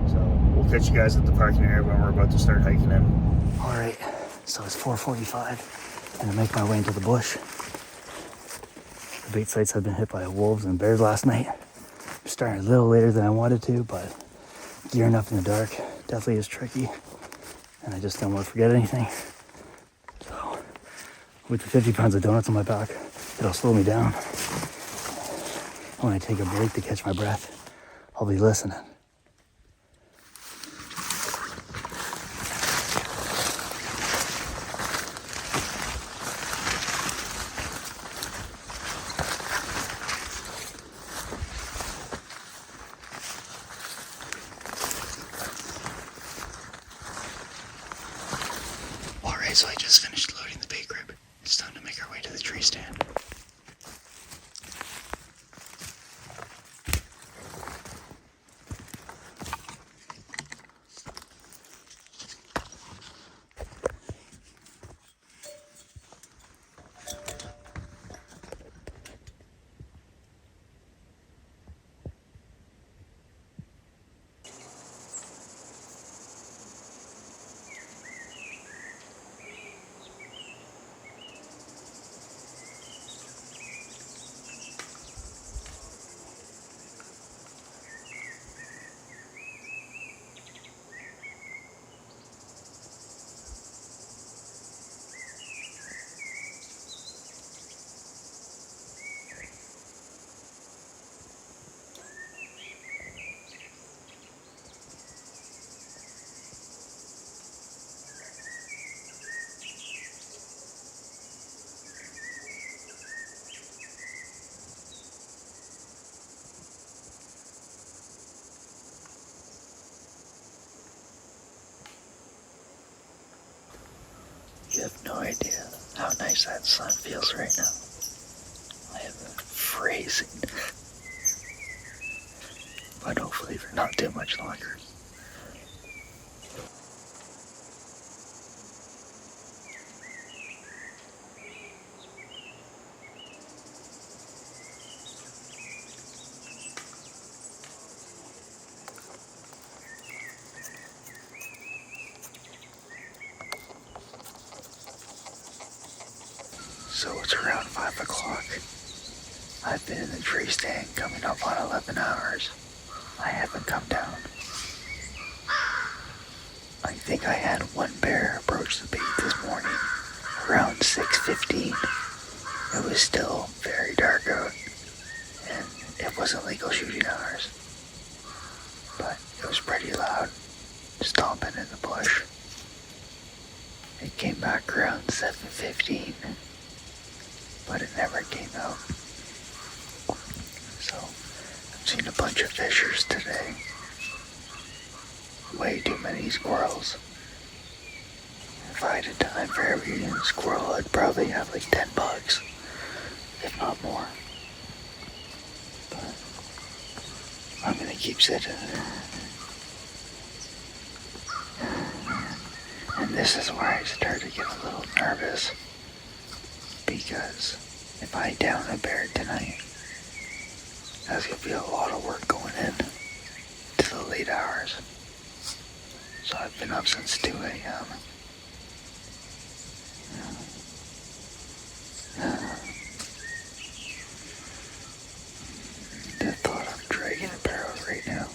So we'll catch you guys at the parking area when we're about to start hiking in. All right, so it's 4:45. I'm gonna make my way into the bush. The bait sites have been hit by wolves and bears last night. I'm starting a little later than I wanted to, but gearing up in the dark definitely is tricky. And I just don't want to forget anything. So with the 50 pounds of donuts on my back, it'll slow me down. When I take a break to catch my breath, I'll be listening. Alright, so I just finished loading the bait grip. It's time to make our way to the tree stand. You have no idea how nice that sun feels right now. I am freezing. But hopefully for not too much longer. So it's around 5 o'clock. I've been in the tree stand coming up on 11 hours. I haven't come down. I think I had one bear approach the bait this morning around 6:15. It was still very dark out and it wasn't legal shooting hours. But it was pretty loud, stomping in the bush. It came back around 7:15. But it never came out. So, I've seen a bunch of fishers today. Way too many squirrels. If I had a time for every squirrel, I'd probably have like 10 bugs, if not more. But I'm gonna keep sitting. And this is where I start to get a little nervous. Because if I down a bear tonight, that's gonna be a lot of work going in to the late hours. So I've been up since 2 a.m. The thought of dragging a bear out right now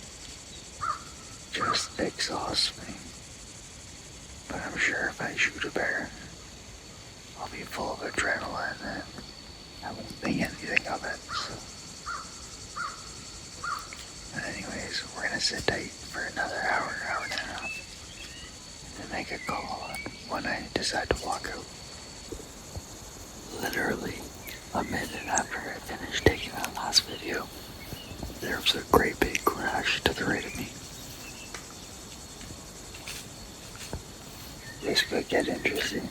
just exhausts me. But I'm sure if I shoot a bear, I'll be full of adrenaline and I won't think anything of it. So. But anyways, we're gonna sit tight for another hour and a half, and then make a call on when I decide to walk out. Literally a minute after I finished taking that last video, there was a great big crash to the right of me. This could get interesting.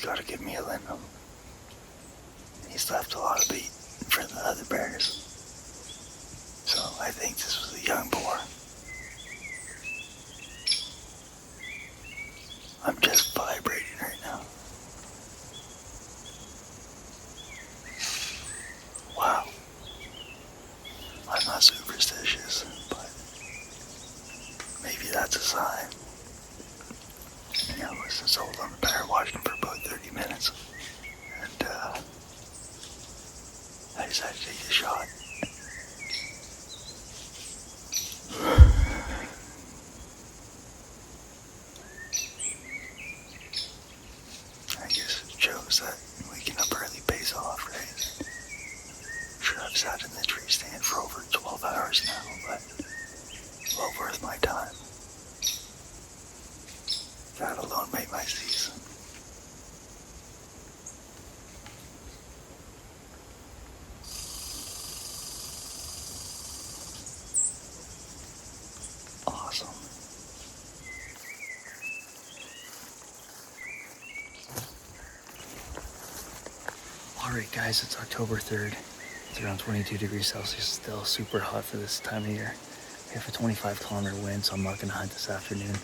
gotta give me a Lindum. He's left a lot of bait for the other bears. So I think this was a young boar. I'm just vibrating right now. Wow. I'm not superstitious, but maybe that's a sign. You know, I was just holding on the bear, watching him for about 30 minutes. And I decided to take a shot. I guess it shows that waking up early pays off, right? Sure, I've sat in the tree stand for over 12 hours now, but well worth my time. That alone made my season. Awesome. Alright guys, it's October 3rd. It's around 22 degrees Celsius, still super hot for this time of year. We have a 25-kilometer wind, so I'm not gonna hunt this afternoon.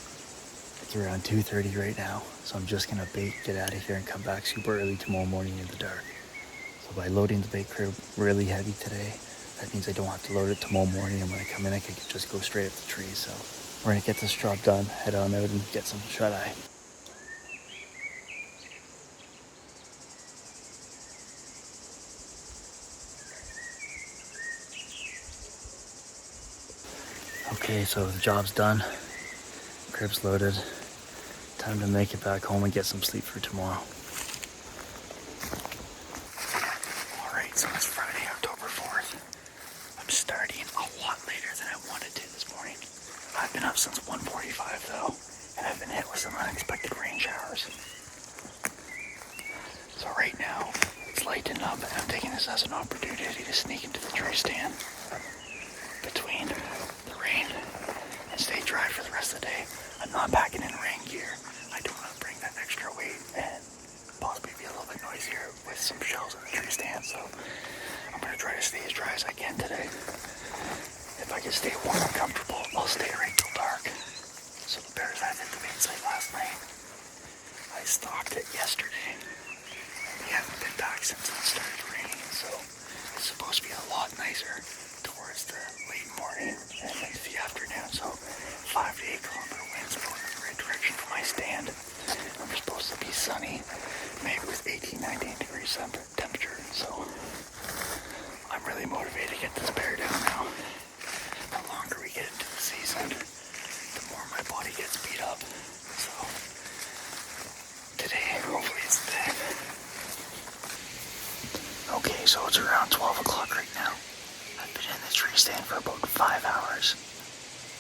It's around 2:30 right now, so I'm just gonna bait, get out of here, and come back super early tomorrow morning in the dark. So by loading the bait crib really heavy today, that means I don't have to load it tomorrow morning, and when I come in I can just go straight up the tree. So we're gonna get this job done, head on out and get some shut-eye. Okay, so the job's done, crib's loaded, time to make it back home and get some sleep for tomorrow. Alright, so it's Friday, October 4th. I'm starting a lot later than I wanted to this morning. I've been up since 1:45 though, and I've been hit with some unexpected rain showers. So right now, it's lighting up and I'm taking this as an opportunity to sneak into the tree stand between the rain and stay dry for the rest of the day. I'm not packing in rain gear. I don't want to bring that extra weight and possibly be a little bit noisier with some shells in the tree stand, so I'm going to try to stay as dry as I can today. If I can stay warm and comfortable, I'll stay right till dark. So the bears had hit the bait site last night. I stalked it yesterday. We haven't been back since it started raining, so it's supposed to be a lot nicer towards the late morning and into the afternoon. So 5 to 8 kilometer winds going in the right direction for my stand. I'm supposed to be sunny, maybe with 18-19 degrees temperature. So I'm really motivated to get this bear down now. The longer we get into the season, the more my body gets beat up. So today, hopefully it's the day. Okay, so it's around 12 o'clock right now. I've been in the tree stand for about 5 hours.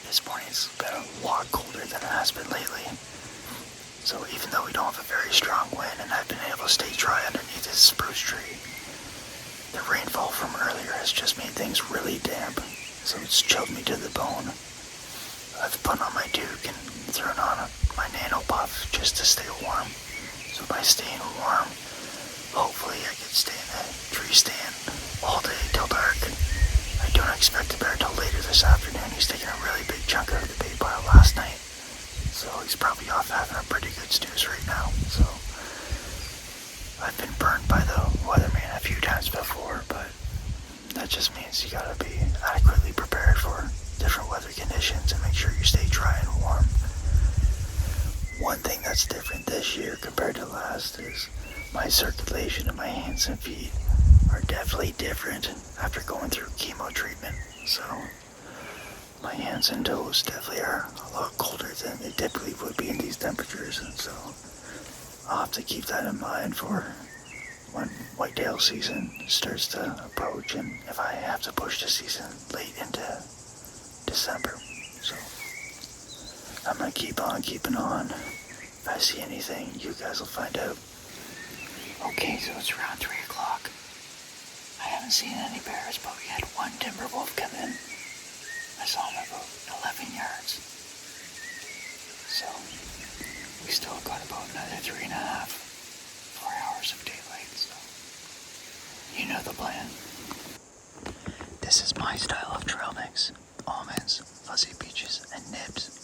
This morning's been a lot colder than it has been lately. So even though we don't have a very strong wind and I've been able to stay dry underneath this spruce tree, the rainfall from earlier has just made things really damp. So it's chilled me to the bone. I've put on my Duke and thrown on my nano puff just to stay warm. So by staying warm, hopefully I can stay in the tree stand all day till dark. I don't expect the bear till later this afternoon. He's taking a really big chunk out of the bait pile last night. So he's probably off having a pretty good snooze right now. So I've been burned by the weatherman a few times before, but that just means you gotta be adequately prepared for different weather conditions and make sure you stay dry and warm. One thing that's different this year compared to last is my circulation in my hands and feet are definitely different after going through chemo treatment. So my hands and toes definitely are a lot colder than they typically would be in these temperatures, and so I'll have to keep that in mind for when whitetail season starts to approach and if I have to push the season late into December. So I'm gonna keep on keeping on. If I see anything, you guys will find out. Okay, so it's around 3 o'clock. I haven't seen any bears, but we had one timber wolf come in. I saw him about 11 yards. So we still got about another 3.5, of the plan. This is my style of trail mix. Almonds, fuzzy peaches, and nibs.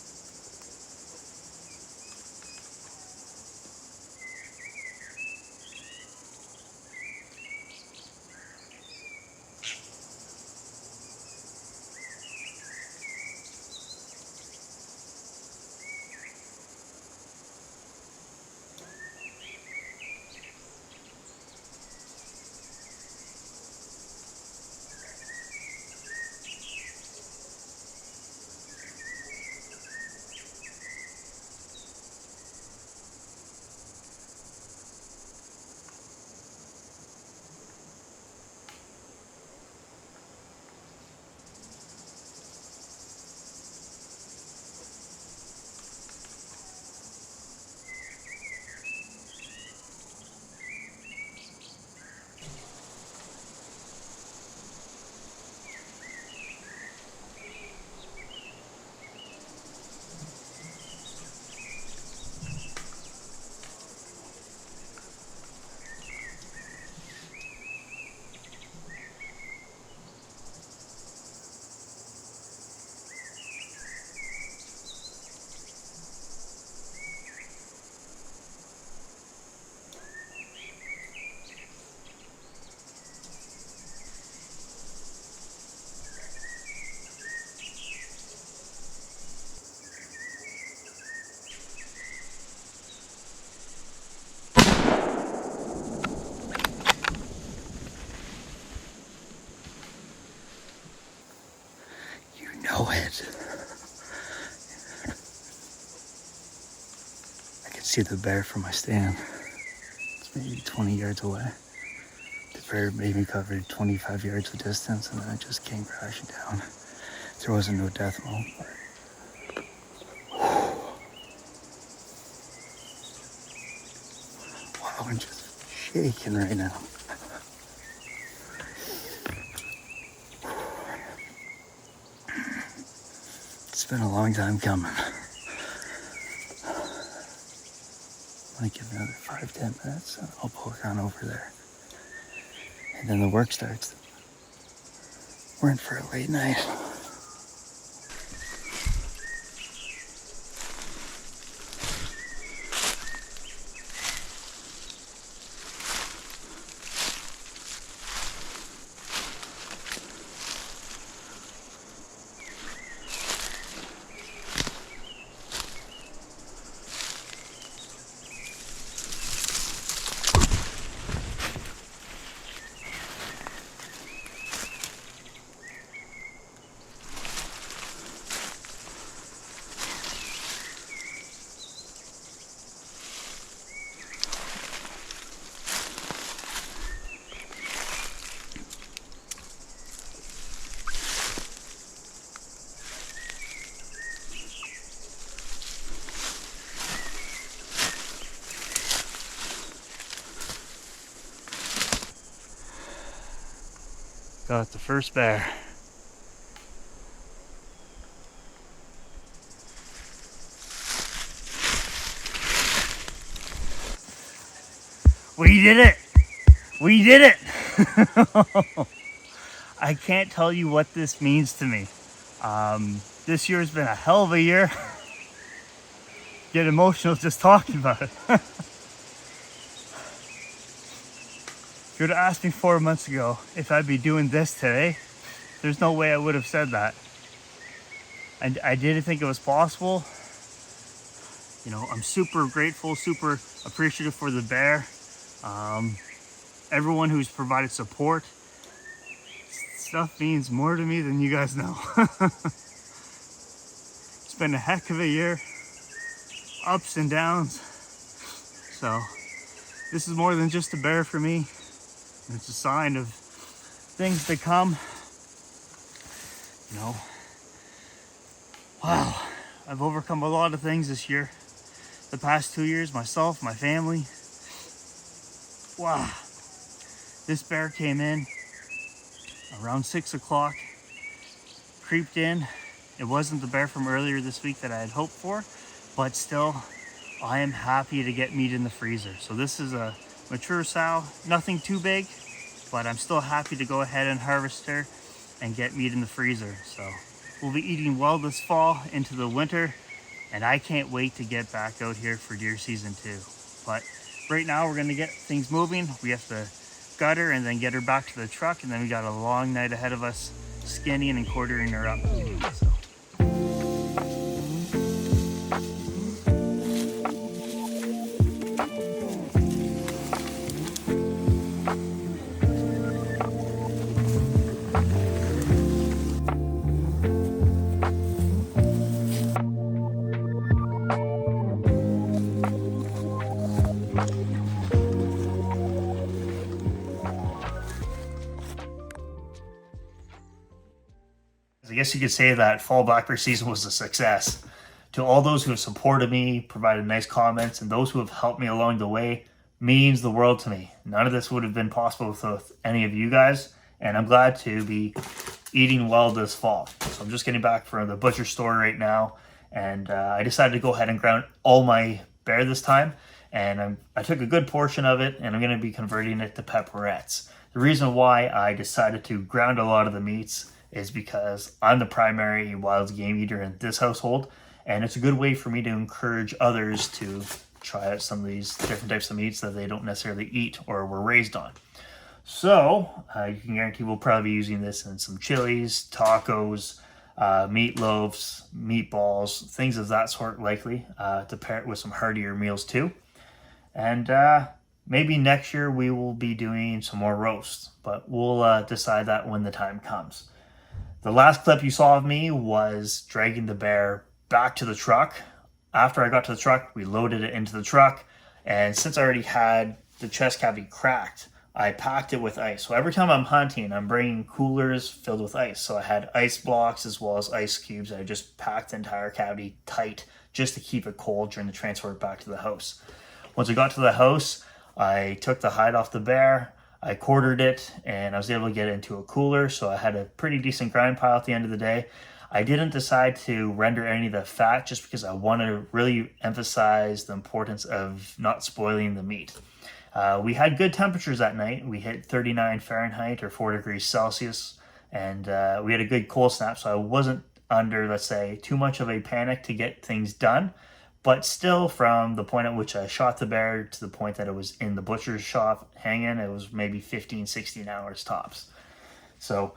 Know it. I can see the bear from my stand. It's maybe 20 yards away. The bear maybe covered 25 yards of distance and then it just came crashing down. There wasn't no death mode. Wow, I'm just shaking right now. It's been a long time coming. I'm gonna give it another 5-10 minutes and I'll poke on over there. And then the work starts. We're in for a late night. Got the first bear. We did it! We did it! I can't tell you what this means to me. This year's been a hell of a year. Get emotional just talking about it. If you would have asked me 4 months ago if I'd be doing this today, there's no way I would have said that. And I didn't think it was possible. You know, I'm super grateful, super appreciative for the bear. Everyone who's provided support. Stuff means more to me than you guys know. It's been a heck of a year. Ups and downs. So this is more than just a bear for me. It's a sign of things to come. You know, wow, I've overcome a lot of things this year. The past 2 years, myself, my family. Wow. This bear came in around 6 o'clock, creeped in. It wasn't the bear from earlier this week that I had hoped for, but still, I am happy to get meat in the freezer. So this is a mature sow, nothing too big, but I'm still happy to go ahead and harvest her and get meat in the freezer. So we'll be eating well this fall into the winter, and I can't wait to get back out here for deer season 2. But right now we're gonna get things moving. We have to gut her and then get her back to the truck, and then we got a long night ahead of us skinning and quartering her up. So. I guess you could say that fall black bear season was a success. To all those who have supported me, provided nice comments, and those who have helped me along the way, means the world to me. None of this would have been possible without any of you guys, and I'm glad to be eating well this fall. So I'm just getting back from the butcher store right now, and I decided to go ahead and ground all my bear this time, and I took a good portion of it, and I'm going to be converting it to pepperettes. The reason why I decided to ground a lot of the meats is because I'm the primary wild game eater in this household, and it's a good way for me to encourage others to try out some of these different types of meats that they don't necessarily eat or were raised on. So you can guarantee we'll probably be using this in some chilies, tacos, meatloaves, meatballs, things of that sort, likely to pair it with some heartier meals too. And maybe next year we will be doing some more roasts, but we'll decide that when the time comes. The last clip you saw of me was dragging the bear back to the truck. After I got to the truck, we loaded it into the truck, and since I already had the chest cavity cracked, I packed it with ice. So every time I'm hunting, I'm bringing coolers filled with ice. So I had ice blocks as well as ice cubes. I just packed the entire cavity tight just to keep it cold during the transport back to the house. Once I got to the house, I took the hide off the bear, I quartered it, and I was able to get it into a cooler, so I had a pretty decent grind pile at the end of the day. I didn't decide to render any of the fat just because I want to really emphasize the importance of not spoiling the meat. We had good temperatures that night. We hit 39 Fahrenheit or 4 degrees Celsius, and we had a good cold snap, so I wasn't under, let's say, too much of a panic to get things done. But still, from the point at which I shot the bear to the point that it was in the butcher's shop hanging, it was maybe 15, 16 hours tops. So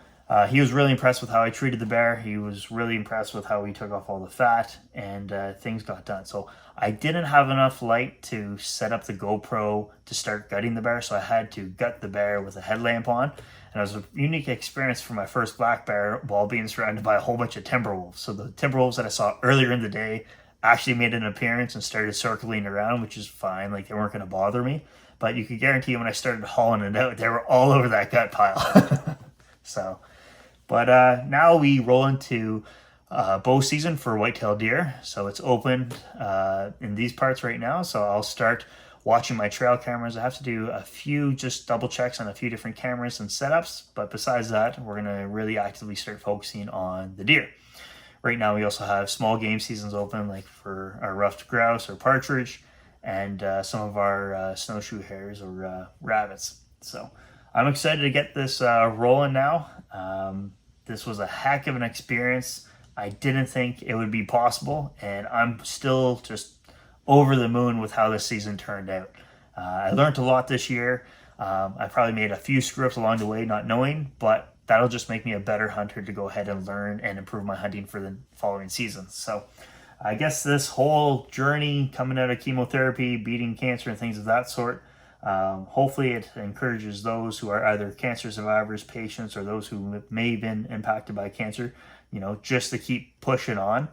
he was really impressed with how I treated the bear. He was really impressed with how we took off all the fat, and things got done. So I didn't have enough light to set up the GoPro to start gutting the bear, so I had to gut the bear with a headlamp on. And it was a unique experience for my first black bear while being surrounded by a whole bunch of timber wolves. So the timber wolves that I saw earlier in the day actually made an appearance and started circling around, which is fine. Like, they weren't going to bother me, but you could guarantee when I started hauling it out, they were all over that gut pile. So, but now we roll into bow season for whitetail deer. So it's open in these parts right now. So I'll start watching my trail cameras. I have to do a few just double checks on a few different cameras and setups, but besides that, we're going to really actively start focusing on the deer. Right now, we also have small game seasons open, like for our ruffed grouse or partridge, and some of our snowshoe hares or rabbits. So I'm excited to get this rolling now. This was a heck of an experience. I didn't think it would be possible, and I'm still just over the moon with how this season turned out. I learned a lot this year. I probably made a few screw-ups along the way, not knowing, but that'll just make me a better hunter to go ahead and learn and improve my hunting for the following seasons. So I guess this whole journey coming out of chemotherapy, beating cancer and things of that sort, hopefully it encourages those who are either cancer survivors, patients, or those who may have been impacted by cancer, you know, just to keep pushing on.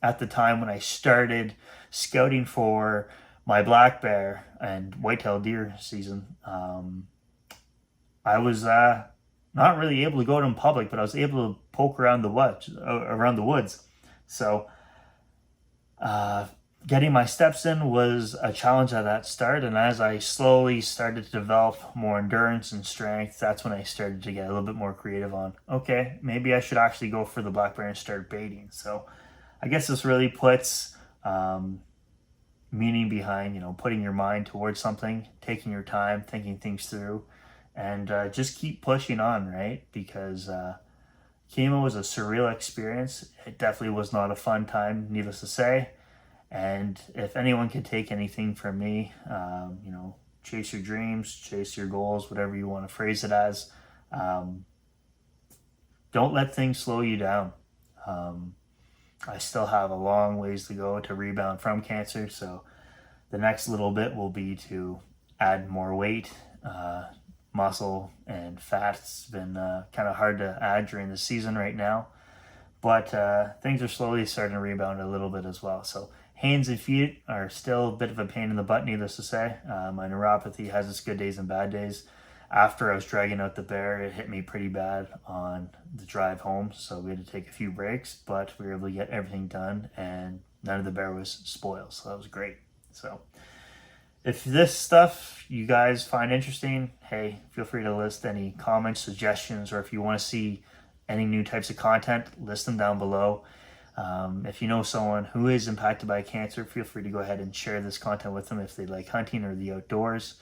At the time when I started scouting for my black bear and whitetail deer season, I was not really able to go out in public, but I was able to poke around the woods. So getting my steps in was a challenge at that start, and as I slowly started to develop more endurance and strength, that's when I started to get a little bit more creative on, okay, maybe I should actually go for the black bear and start baiting. So I guess this really puts meaning behind, you know, putting your mind towards something, taking your time, thinking things through, and just keep pushing on, right? Because chemo was a surreal experience. It definitely was not a fun time, needless to say. And if anyone can take anything from me, you know, chase your dreams, chase your goals, whatever you want to phrase it as. Don't let things slow you down. I still have a long ways to go to rebound from cancer, so the next little bit will be to add more weight, muscle, and fat. It's been kind of hard to add during the season right now, but things are slowly starting to rebound a little bit as well. So hands and feet are still a bit of a pain in the butt, needless to say. My neuropathy has its good days and bad days. After I was dragging out the bear, it hit me pretty bad on the drive home, so we had to take a few breaks, but we were able to get everything done, and none of the bear was spoiled, so that was great. So if this stuff you guys find interesting, hey, feel free to list any comments, suggestions, or if you want to see any new types of content, list them down below. If you know someone who is impacted by cancer, feel free to go ahead and share this content with them if they like hunting or the outdoors.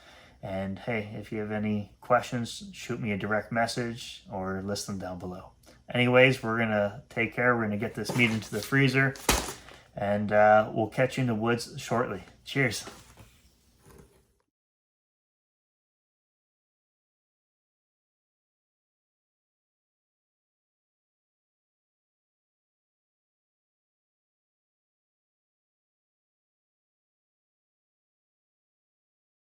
And hey, if you have any questions, shoot me a direct message or list them down below. Anyways, we're going to take care. We're going to get this meat into the freezer, and we'll catch you in the woods shortly. Cheers.